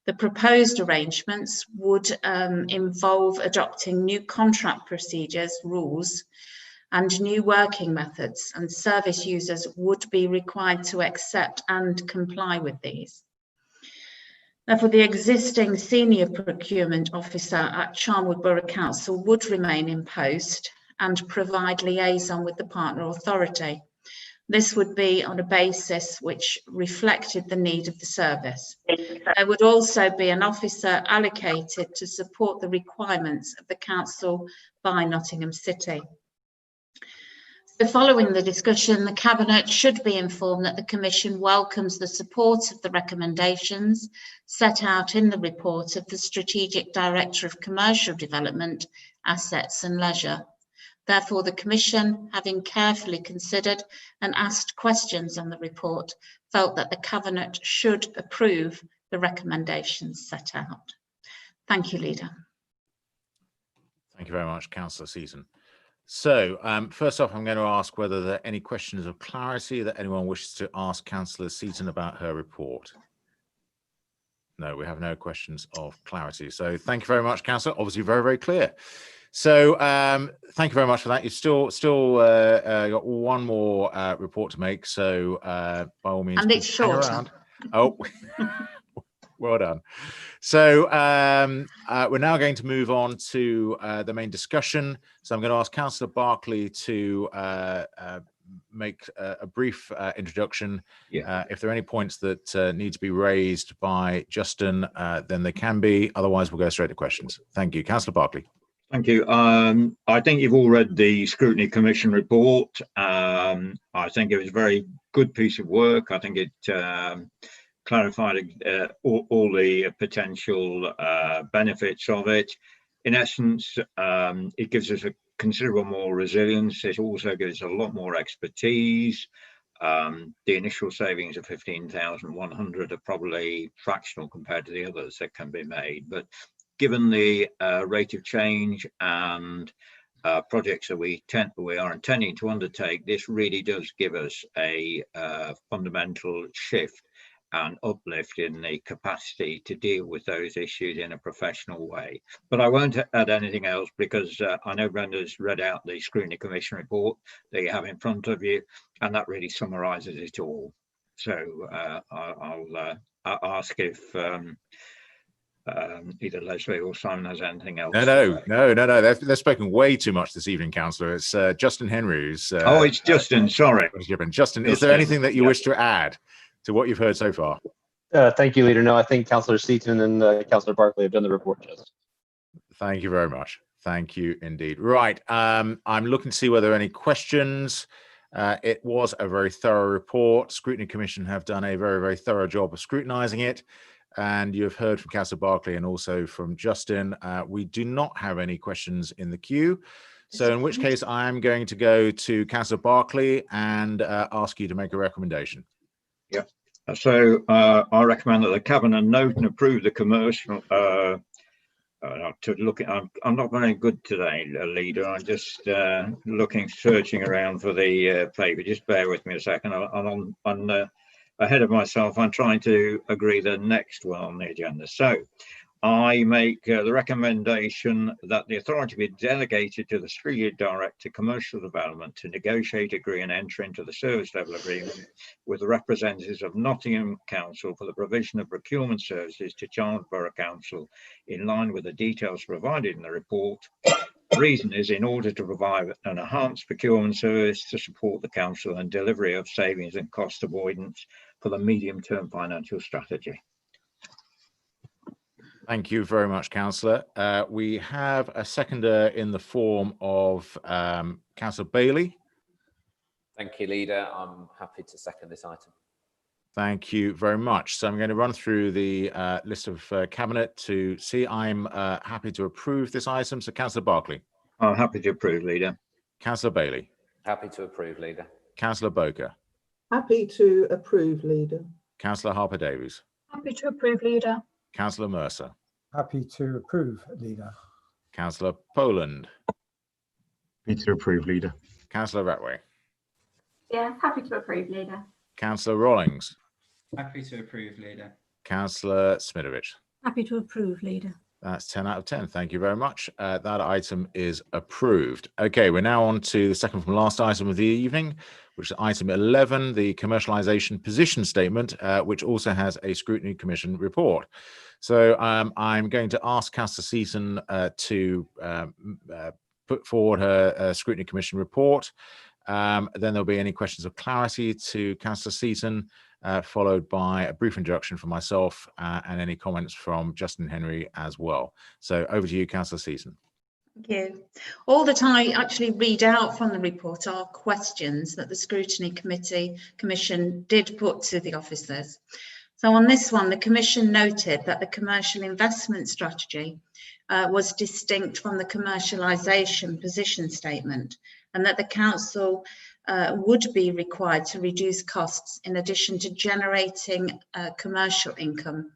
The proposed arrangements would involve adopting new contract procedures, rules, and new working methods, and service users would be required to accept and comply with these. Therefore, the existing senior procurement officer at Charnwood Borough Council would remain in post and provide liaison with the partner authority. This would be on a basis which reflected the need of the service. There would also be an officer allocated to support the requirements of the Council by Nottingham City. So following the discussion, the Cabinet should be informed that the Commission welcomes the support of the recommendations set out in the report of the Strategic Director of Commercial Development, Assets and Leisure. Therefore, the Commission, having carefully considered and asked questions on the report, felt that the Cabinet should approve the recommendations set out. Thank you, Leader. Thank you very much, Councillor Seaton. So first off, I'm going to ask whether there are any questions of clarity that anyone wishes to ask Councillor Seaton about her report. No, we have no questions of clarity. So thank you very much, Councillor. Obviously very, very clear. So thank you very much for that. You've still got one more report to make. So by all means, and it's short. Oh, well done. So we're now going to move on to the main discussion. So I'm going to ask Councillor Barclay to make a brief introduction. Yeah. If there are any points that need to be raised by Justin, then they can be. Otherwise, we'll go straight to questions. Thank you. Councillor Barclay. Thank you. I think you've all read the Scrutiny Commission report. I think it was a very good piece of work. I think it clarified all the potential benefits of it. In essence, it gives us a considerable more resilience. It also gives a lot more expertise. The initial savings of 15,100 are probably fractional compared to the others that can be made. But given the rate of change and projects that we are intending to undertake, this really does give us a fundamental shift and uplift in the capacity to deal with those issues in a professional way. But I won't add anything else because I know Brenda's read out the Scrutiny Commission report that you have in front of you, and that really summarises it all. So I'll ask if either Leslie or Simon has anything else. No. They've spoken way too much this evening, Councillor. It's Justin Henry who's. Oh, it's Justin. Sorry, Justin. Is there anything that you wish to add to what you've heard so far? Thank you, Leader. No, I think Councillor Seaton and Councillor Barclay have done the report justice. Thank you very much. Thank you indeed. Right. I'm looking to see whether there are any questions. It was a very thorough report. Scrutiny Commission have done a very, very thorough job of scrutinising it. And you've heard from Councillor Barclay and also from Justin. We do not have any questions in the queue. So in which case, I'm going to go to Councillor Barclay and ask you to make a recommendation. Yeah. So I recommend that the Cabinet note and approve the commercial. I'm not very good today, Leader. I'm just searching around for the paper. Just bear with me a second. I'm ahead of myself. I'm trying to agree the next one on the agenda. So I make the recommendation that the authority be delegated to the Strategic Director Commercial Development to negotiate, agree and enter into the service level agreement with the representatives of Nottingham Council for the provision of procurement services to Charles Borough Council in line with the details provided in the report. The reason is in order to provide an enhanced procurement service to support the Council and delivery of savings and cost avoidance for the medium-term financial strategy. Thank you very much, Councillor. We have a seconder in the form of Councillor Bailey. Thank you, Leader. I'm happy to second this item. Thank you very much. So I'm going to run through the list of Cabinet to see. I'm happy to approve this item. So Councillor Barclay. I'm happy to approve, Leader. Councillor Bailey. Happy to approve, Leader. Councillor Boker. Happy to approve, Leader. Councillor Harper-Davies. Happy to approve, Leader. Councillor Mercer. Happy to approve, Leader. Councillor Poland. Happy to approve, Leader. Councillor Ratway. Yes, happy to approve, Leader. Councillor Rawlings. Happy to approve, Leader. Councillor Smidovic. Happy to approve, Leader. That's 10 out of 10. Thank you very much. That item is approved. Okay, we're now on to the second from last item of the evening, which is item 11, the commercialisation position statement, which also has a Scrutiny Commission report. So I'm going to ask Councillor Seaton to put forward her Scrutiny Commission report. Then there'll be any questions of clarity to Councillor Seaton, followed by a brief introduction from myself and any comments from Justin Henry as well. So over to you, Councillor Seaton. Thank you. All that I actually read out from the report are questions that the Scrutiny Commission did put to the officers. So on this one, the Commission noted that the commercial investment strategy was distinct from the commercialisation position statement, and that the Council would be required to reduce costs in addition to generating commercial income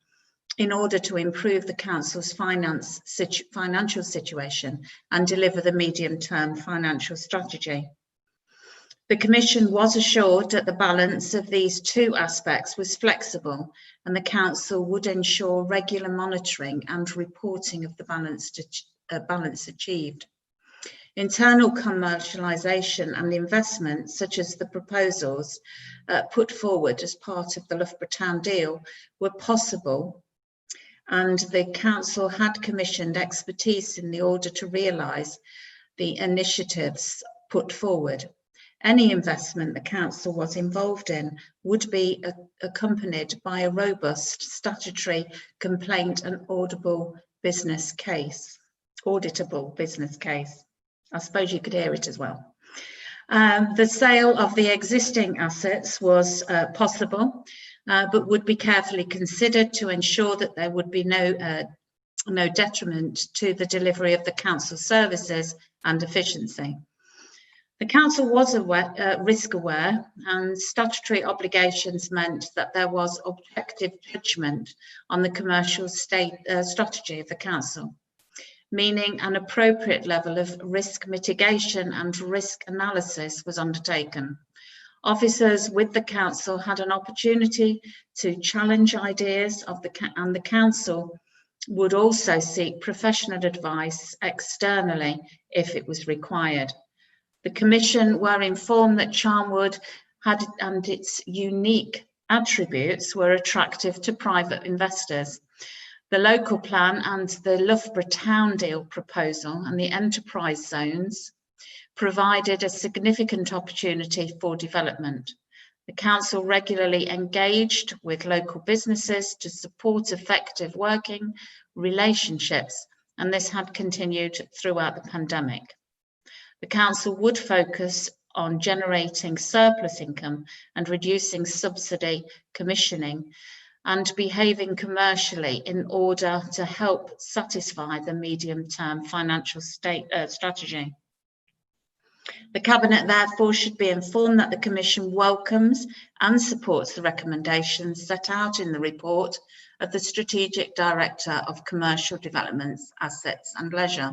in order to improve the Council's financial situation and deliver the medium-term financial strategy. The Commission was assured that the balance of these two aspects was flexible, and the Council would ensure regular monitoring and reporting of the balance achieved. Internal commercialisation and investment, such as the proposals put forward as part of the Loughborough Town deal, were possible, and the Council had commissioned expertise in the order to realise the initiatives put forward. Any investment the Council was involved in would be accompanied by a robust statutory complaint and auditable business case. I suppose you could hear it as well. The sale of the existing assets was possible, but would be carefully considered to ensure that there would be no detriment to the delivery of the Council services and efficiency. The Council was risk aware, and statutory obligations meant that there was objective judgment on the commercial strategy of the Council, meaning an appropriate level of risk mitigation and risk analysis was undertaken. Officers with the Council had an opportunity to challenge ideas and the Council would also seek professional advice externally if it was required. The Commission were informed that Charnwood and its unique attributes were attractive to private investors. The local plan and the Loughborough Town deal proposal and the enterprise zones provided a significant opportunity for development. The Council regularly engaged with local businesses to support effective working relationships, and this had continued throughout the pandemic. The Council would focus on generating surplus income and reducing subsidy commissioning and behaving commercially in order to help satisfy the medium-term financial strategy. The Cabinet therefore should be informed that the Commission welcomes and supports the recommendations set out in the report of the Strategic Director of Commercial Developments, Assets and Leisure.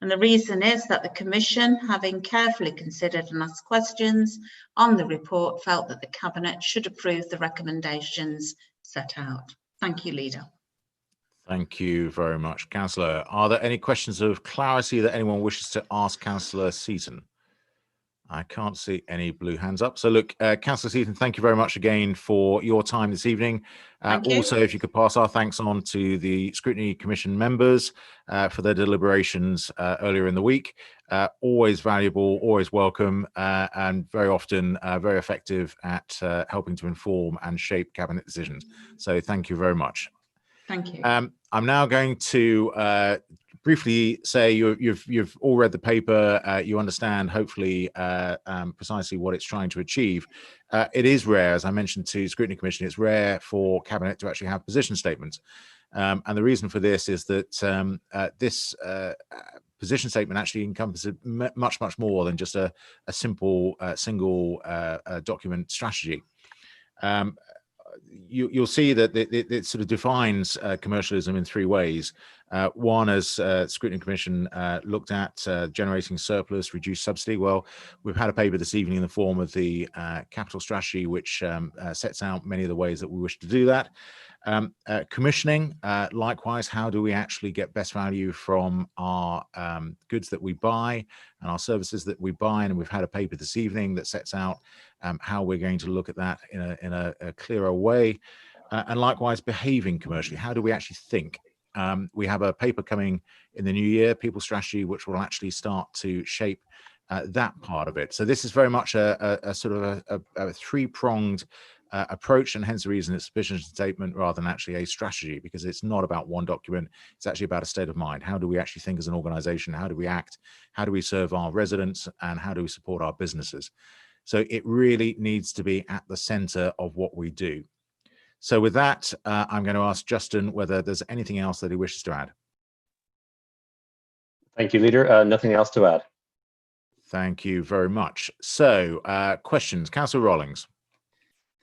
And the reason is that the Commission, having carefully considered and asked questions on the report, felt that the Cabinet should approve the recommendations set out. Thank you, Leader. Thank you very much, Councillor. Are there any questions of clarity that anyone wishes to ask Councillor Seaton? I can't see any blue hands up. So look, Councillor Seaton, thank you very much again for your time this evening. Also, if you could pass our thanks on to the Scrutiny Commission members for their deliberations earlier in the week. Always valuable, always welcome, and very often very effective at helping to inform and shape Cabinet decisions. So thank you very much. Thank you. I'm now going to briefly say you've all read the paper. You understand, hopefully, precisely what it's trying to achieve. It is rare, as I mentioned to Scrutiny Commission, it's rare for Cabinet to actually have position statements. And the reason for this is that this position statement actually encompasses much more than just a simple single document strategy. You'll see that it sort of defines commercialism in three ways. One, as Scrutiny Commission looked at generating surplus, reduced subsidy. Well, we've had a paper this evening in the form of the capital strategy, which sets out many of the ways that we wish to do that. Commissioning, likewise, how do we actually get best value from our goods that we buy and our services that we buy? And we've had a paper this evening that sets out how we're going to look at that in a clearer way. And likewise, behaving commercially, how do we actually think? We have a paper coming in the new year, People Strategy, which will actually start to shape that part of it. So this is very much a sort of a three-pronged approach, and hence the reason it's a vision statement rather than actually a strategy, because it's not about one document. It's actually about a state of mind. How do we actually think as an organization? How do we act? How do we serve our residents? And how do we support our businesses? So it really needs to be at the center of what we do. So with that, I'm going to ask Justin whether there's anything else that he wishes to add. Thank you, Leader. Nothing else to add. Thank you very much. So questions, Councillor Rawlings.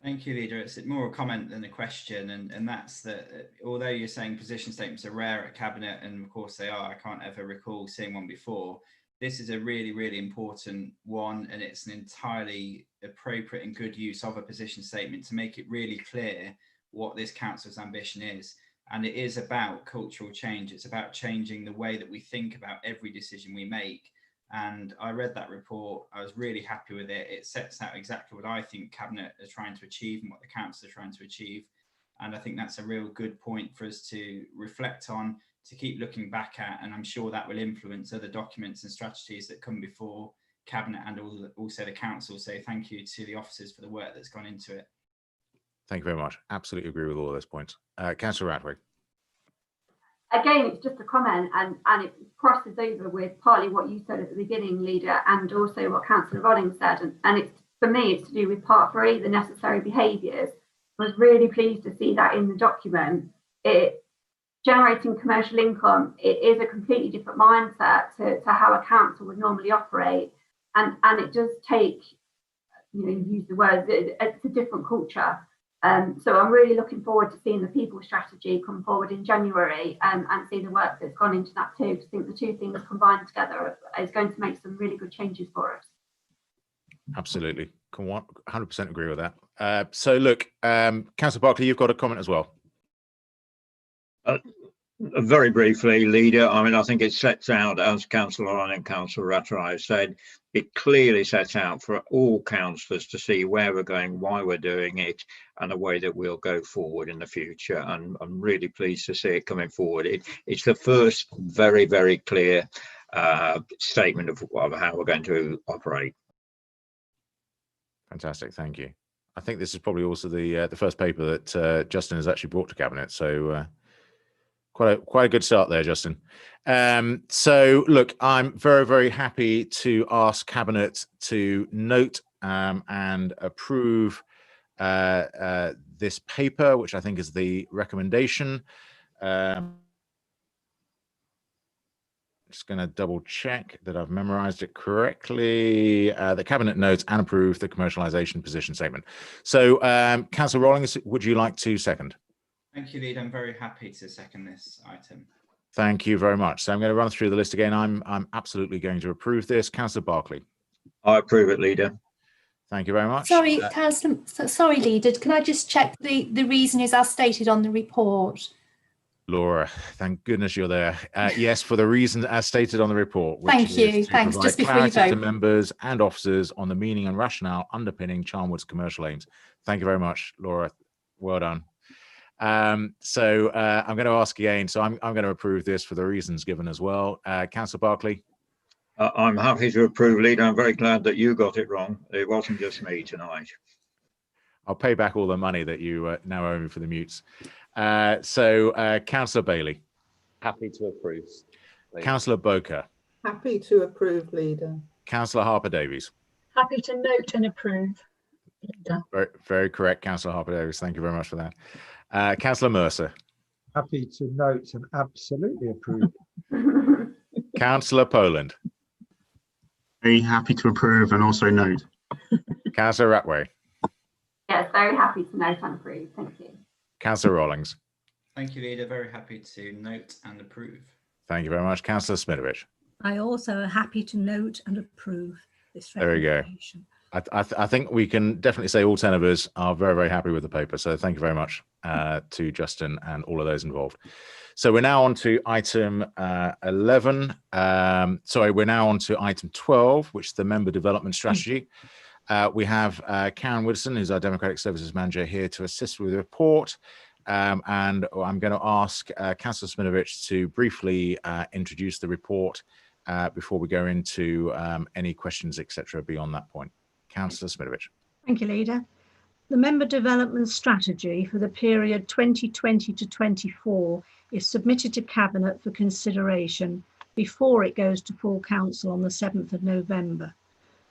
Thank you, Leader. It's more a comment than a question, and that's that although you're saying position statements are rare at Cabinet, and of course they are, I can't ever recall seeing one before. This is a really, really important one, and it's an entirely appropriate and good use of a position statement to make it really clear what this council's ambition is. And it is about cultural change. It's about changing the way that we think about every decision we make. And I read that report. I was really happy with it. It sets out exactly what I think Cabinet are trying to achieve and what the council are trying to achieve. And I think that's a real good point for us to reflect on, to keep looking back at, and I'm sure that will influence other documents and strategies that come before Cabinet and also the council. So thank you to the officers for the work that's gone into it. Thank you very much. Absolutely agree with all those points. Councillor Radway. Again, it's just a comment, and it crosses over with partly what you said at the beginning, Leader, and also what Councillor Rawlings said. And it's, for me, it's to do with part 3, the necessary behaviours. I was really pleased to see that in the document. Generating commercial income, it is a completely different mindset to how a council would normally operate. And it does take, you use the word, it's a different culture. So I'm really looking forward to seeing the people strategy come forward in January and see the work that's gone into that too. I think the two things combined together is going to make some really good changes for us. Absolutely. 100% agree with that. So look, Councillor Barclay, you've got a comment as well. Very briefly, Leader, I mean, I think it sets out, as Councillor Lyon and Councillor Rattray said, it clearly sets out for all councillors to see where we're going, why we're doing it, and the way that we'll go forward in the future. And I'm really pleased to see it coming forward. It's the first very, very clear statement of how we're going to operate. Fantastic, thank you. I think this is probably also the first paper that Justin has actually brought to Cabinet. So quite a good start there, Justin. So look, I'm very, very happy to ask Cabinet to note and approve this paper, which I think is the recommendation. Just going to double check that I've memorized it correctly. The Cabinet notes and approve the commercialisation position statement. So Councillor Rawlings, would you like to second? Thank you, Leader. I'm very happy to second this item. Thank you very much. So I'm going to run through the list again. I'm absolutely going to approve this. Councillor Barclay. I approve it, Leader. Thank you very much. Sorry, Councillor. Sorry, Leader. Can I just check the reason is as stated on the report? Laura, thank goodness you're there. Yes, for the reasons as stated on the report. Which Thank you. Thanks. Just before you vote. To members and officers on the meaning and rationale underpinning Charnwood's commercial aims. Thank you very much, Laura. Well done. So I'm going to ask again. So I'm going to approve this for the reasons given as well. Councillor Barclay. I'm happy to approve, Leader. I'm very glad that you got it wrong. It wasn't just me tonight. I'll pay back all the money that you now owe me for the mutes. So Councillor Bailey. Happy to approve. Councillor Boker. Happy to approve, Leader. Councillor Harper-Davies. Happy to note and approve, Leader. Very, very correct, Councillor Harper-Davies. Thank you very much for that. Councillor Mercer. Happy to note and absolutely approve. Councillor Poland. Very happy to approve and also note. Councillor Ratway. Yes, very happy to note and approve. Thank you. Councillor Rawlings. Thank you, Leader. Very happy to note and approve. Thank you very much. Councillor Smitovich. I also are happy to note and approve this recommendation. There we go. I think we can definitely say all 10 of us are very, very happy with the paper. So thank you very much to Justin and all of those involved. So we're now on to item 11. Sorry, we're now on to item 12, which is the member development strategy. We have Karen Woodson, who's our Democratic Services Manager, here to assist with the report. And I'm going to ask Councillor Smitovich to briefly introduce the report before we go into any questions, etc. beyond that point. Councillor Smitovich. Thank you, Leader. The member development strategy for the period 2020 to 24 is submitted to Cabinet for consideration before it goes to full council on the 7th of November.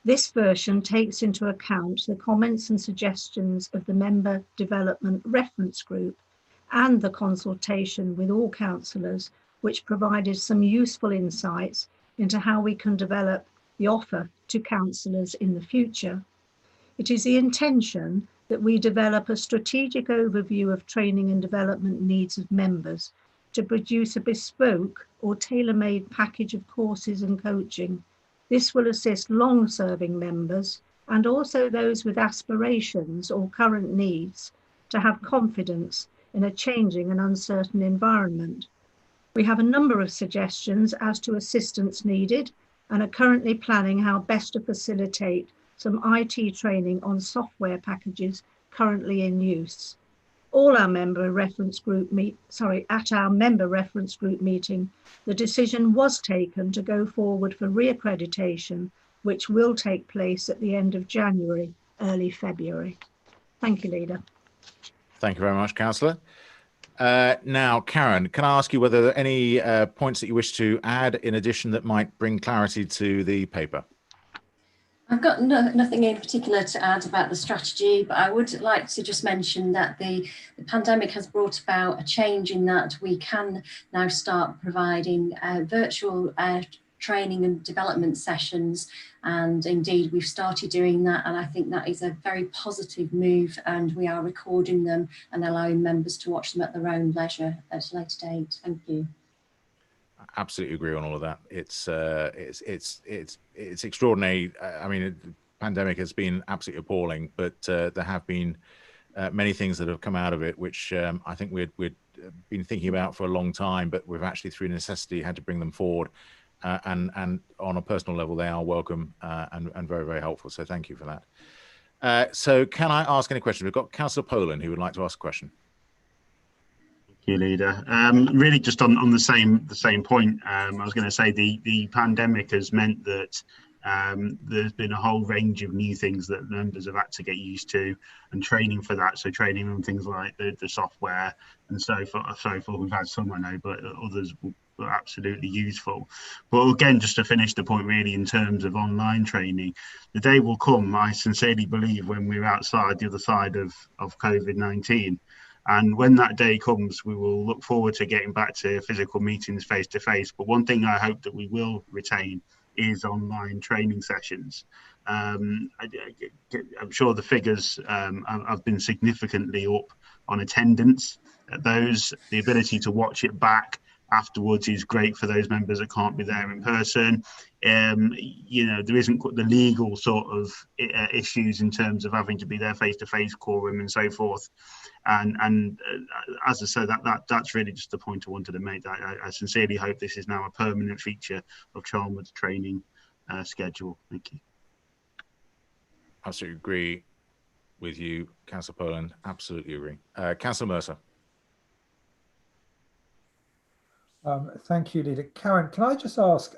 This version takes into account the comments and suggestions of the Member Development Reference Group and the consultation with all councillors, which provided some useful insights into how we can develop the offer to councillors in the future. It is the intention that we develop a strategic overview of training and development needs of members to produce a bespoke or tailor-made package of courses and coaching. This will assist long-serving members and also those with aspirations or current needs to have confidence in a changing and uncertain environment. We have a number of suggestions as to assistance needed and are currently planning how best to facilitate some IT training on software packages currently in use. At our member reference group meeting, the decision was taken to go forward for reaccreditation, which will take place at the end of January, early February. Thank you, Leader. Thank you very much, Councillor. Now, Karen, can I ask you whether there are any points that you wish to add in addition that might bring clarity to the paper? I've got nothing in particular to add about the strategy, but I would like to just mention that the pandemic has brought about a change in that we can now start providing virtual training and development sessions, and indeed we've started doing that, and I think that is a very positive move, and we are recording them and allowing members to watch them at their own leisure at a later date. Thank you. Absolutely agree on all of that. It's extraordinary. I mean, the pandemic has been absolutely appalling, but there have been many things that have come out of it, which I think we'd been thinking about for a long time, but we've actually, through necessity, had to bring them forward. And on a personal level, they are welcome and very, very helpful. So thank you for that. So can I ask any questions? We've got Councillor Poland who would like to ask a question. Thank you, Leader. Really just on the same point, I was going to say the pandemic has meant that there's been a whole range of new things that members have had to get used to, and training for that. So training on things like the software and so forth. We've had some, I know, but others were absolutely useful. But again, just to finish the point really in terms of online training, the day will come, I sincerely believe, when we're outside the other side of COVID-19. And when that day comes, we will look forward to getting back to physical meetings face to face. But one thing I hope that we will retain is online training sessions. I'm sure the figures have been significantly up on attendance at those. The ability to watch it back afterwards is great for those members that can't be there in person. You know, there isn't the legal sort of issues in terms of having to be there face to face, quorum and so forth. And as I said, that's really just the point I wanted to make. I sincerely hope this is now a permanent feature of Charnwood's training schedule. Thank you. Absolutely agree with you, Councillor Poland. Absolutely agree. Councillor Mercer. Thank you, Leader. Karen, can I just ask,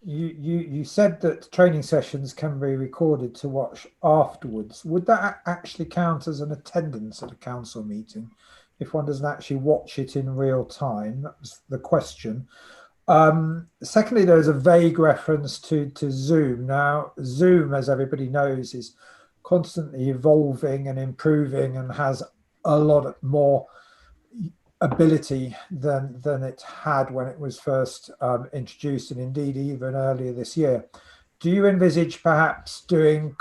you said that training sessions can be recorded to watch afterwards. Would that actually count as an attendance at a council meeting if one doesn't actually watch it in real time? That was the question. Secondly, there's a vague reference to Zoom. Now, Zoom, as everybody knows, is constantly evolving and improving and has a lot more ability than it had when it was first introduced, and indeed even earlier this year. Do you envisage perhaps doing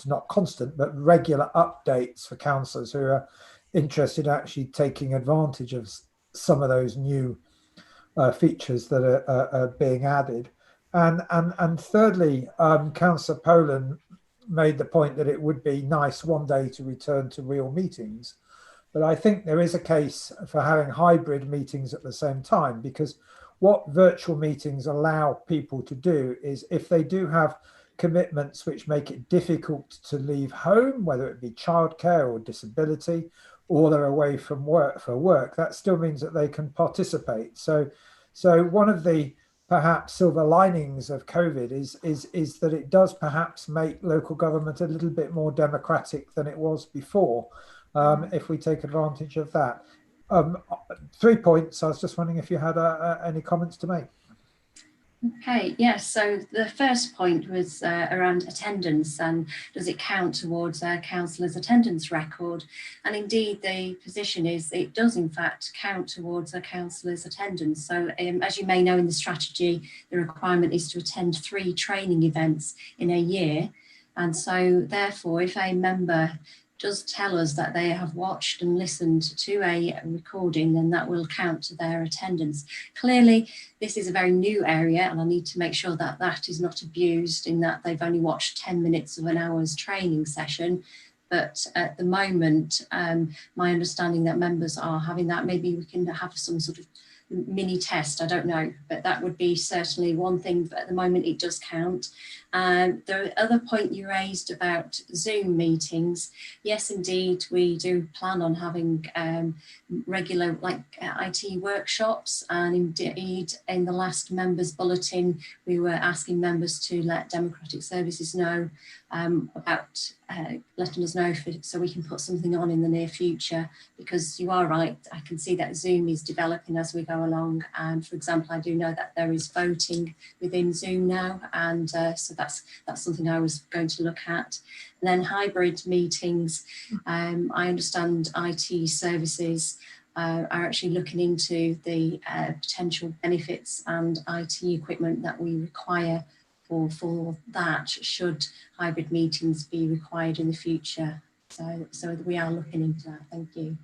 not constant, but regular updates for councillors who are interested in actually taking advantage of some of those new features that are being added? And thirdly, Councillor Poland made the point that it would be nice one day to return to real meetings. But I think there is a case for having hybrid meetings at the same time, because what virtual meetings allow people to do is, if they do have commitments which make it difficult to leave home, whether it be childcare or disability, or they're away from work for work, that still means that they can participate. So one of the perhaps silver linings of COVID is that it does perhaps make local government a little bit more democratic than it was before, if we take advantage of that. 3 points. I was just wondering if you had any comments to make. Okay, yes, so the first point was around attendance and does it count towards a councillor's attendance record? And indeed the position is it does in fact count towards a councillor's attendance. So as you may know in the strategy, the requirement is to attend 3 training events in a year. And so therefore if a member does tell us that they have watched and listened to a recording, then that will count to their attendance. Clearly, this is a very new area and I need to make sure that that is not abused in that they've only watched 10 minutes of an hour's training session. But at the moment, my understanding that members are having that, maybe we can have some sort of mini test, I don't know, but that would be certainly one thing, but at the moment it does count. The other point you raised about Zoom meetings, yes indeed we do plan on having regular IT workshops, and indeed in the last members bulletin we were asking members to let Democratic Services know about letting us know so we can put something on in the near future, because you are right, I can see that Zoom is developing as we go along, and for example I do know that there is voting within Zoom now, and so that's something I was going to look at. And then hybrid meetings, I understand IT services are actually looking into the potential benefits and IT equipment that we require for that should hybrid meetings be required in the future. So we are looking into that. Thank you.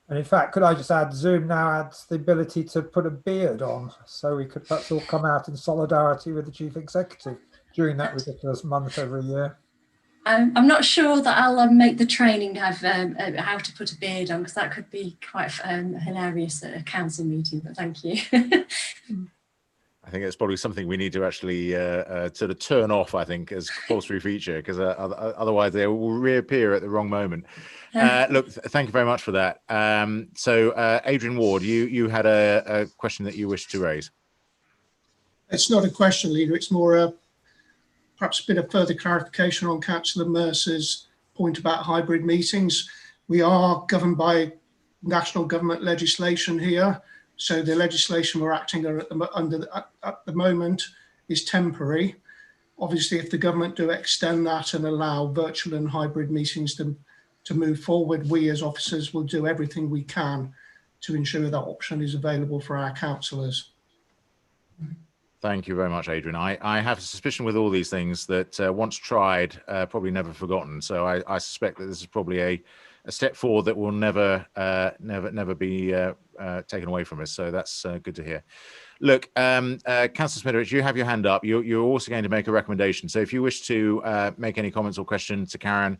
And in fact, could I just add, Zoom now adds the ability to put a beard on, so we could perhaps all come out in solidarity with the Chief Executive during that ridiculous month every year. I'm not sure that I'll make the training have how to put a beard on, because that could be quite hilarious at a council meeting, but thank you. I think it's probably something we need to actually sort of turn off, I think, as compulsory feature, because otherwise they will reappear at the wrong moment. Look, thank you very much for that. So Adrian Ward, you had a question that you wished to raise. It's not a question, Leader. It's more perhaps a bit of further clarification on Councillor Mercer's point about hybrid meetings. We are governed by national government legislation here. So the legislation we're acting under at the moment is temporary. Obviously, if the government do extend that and allow virtual and hybrid meetings to move forward, we as officers will do everything we can to ensure that option is available for our councillors. Thank you very much, Adrian. I have a suspicion with all these things that once tried, probably never forgotten. So I suspect that this is probably a step forward that will never be taken away from us. So that's good to hear. Look, Councillor Smitherich, you have your hand up. You're also going to make a recommendation. So if you wish to make any comments or questions to Karen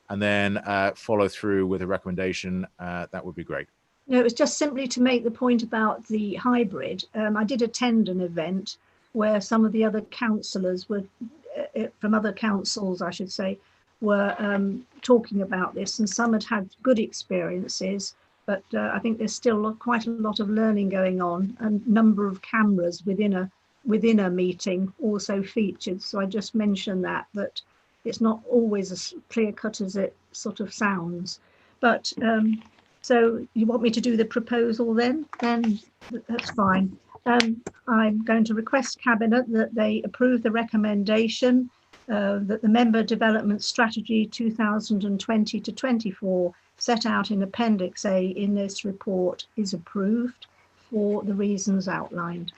and then follow through with a recommendation, that would be great. No, it was just simply to make the point about the hybrid. I did attend an event where some of the other councillors were, from other councils, I should say, were talking about this, and some had good experiences, but I think there's still quite a lot of learning going on, and number of cameras within a meeting also featured. So I just mentioned that it's not always as clear cut as it sort of sounds. But so you want me to do the proposal then? Then that's fine. I'm going to request Cabinet that they approve the recommendation that the Member Development Strategy 2020 to 24 set out in Appendix A in this report is approved for the reasons outlined.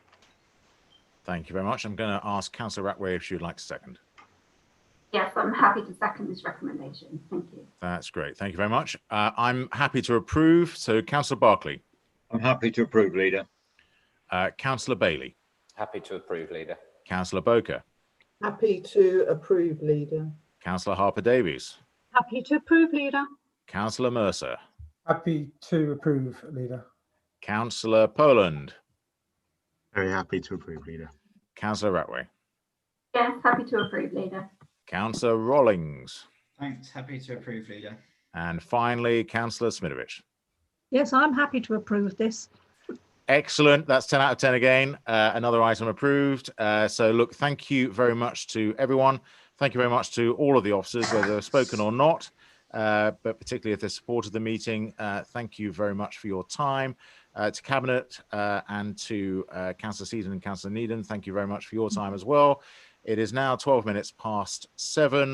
Thank you very much. I'm going to ask Councillor Ratway if she would like to second. Yes, I'm happy to second this recommendation. Thank you. That's great. Thank you very much. I'm happy to approve. So Councillor Barclay. I'm happy to approve, Leader. Councillor Bailey. Happy to approve, Leader. Councillor Boker. Happy to approve, Leader. Councillor Harper-Davies. Happy to approve, Leader. Councillor Mercer. Happy to approve, Leader. Councillor Poland. Very happy to approve, Leader. Councillor Ratway. Yes, happy to approve, Leader. Councillor Rollings. Thanks. Happy to approve, Leader. And finally, Councillor Smitherich. Yes, I'm happy to approve this. Excellent. That's 10 out of 10 again. Another item approved. So look, thank you very much to everyone. Thank you very much to all of the officers, whether spoken or not, but particularly if they supported the meeting. Thank you very much for your time. To Cabinet and to Councillor Seaton and Councillor Needham, thank you very much for your time as well. It is now 12 minutes past 7.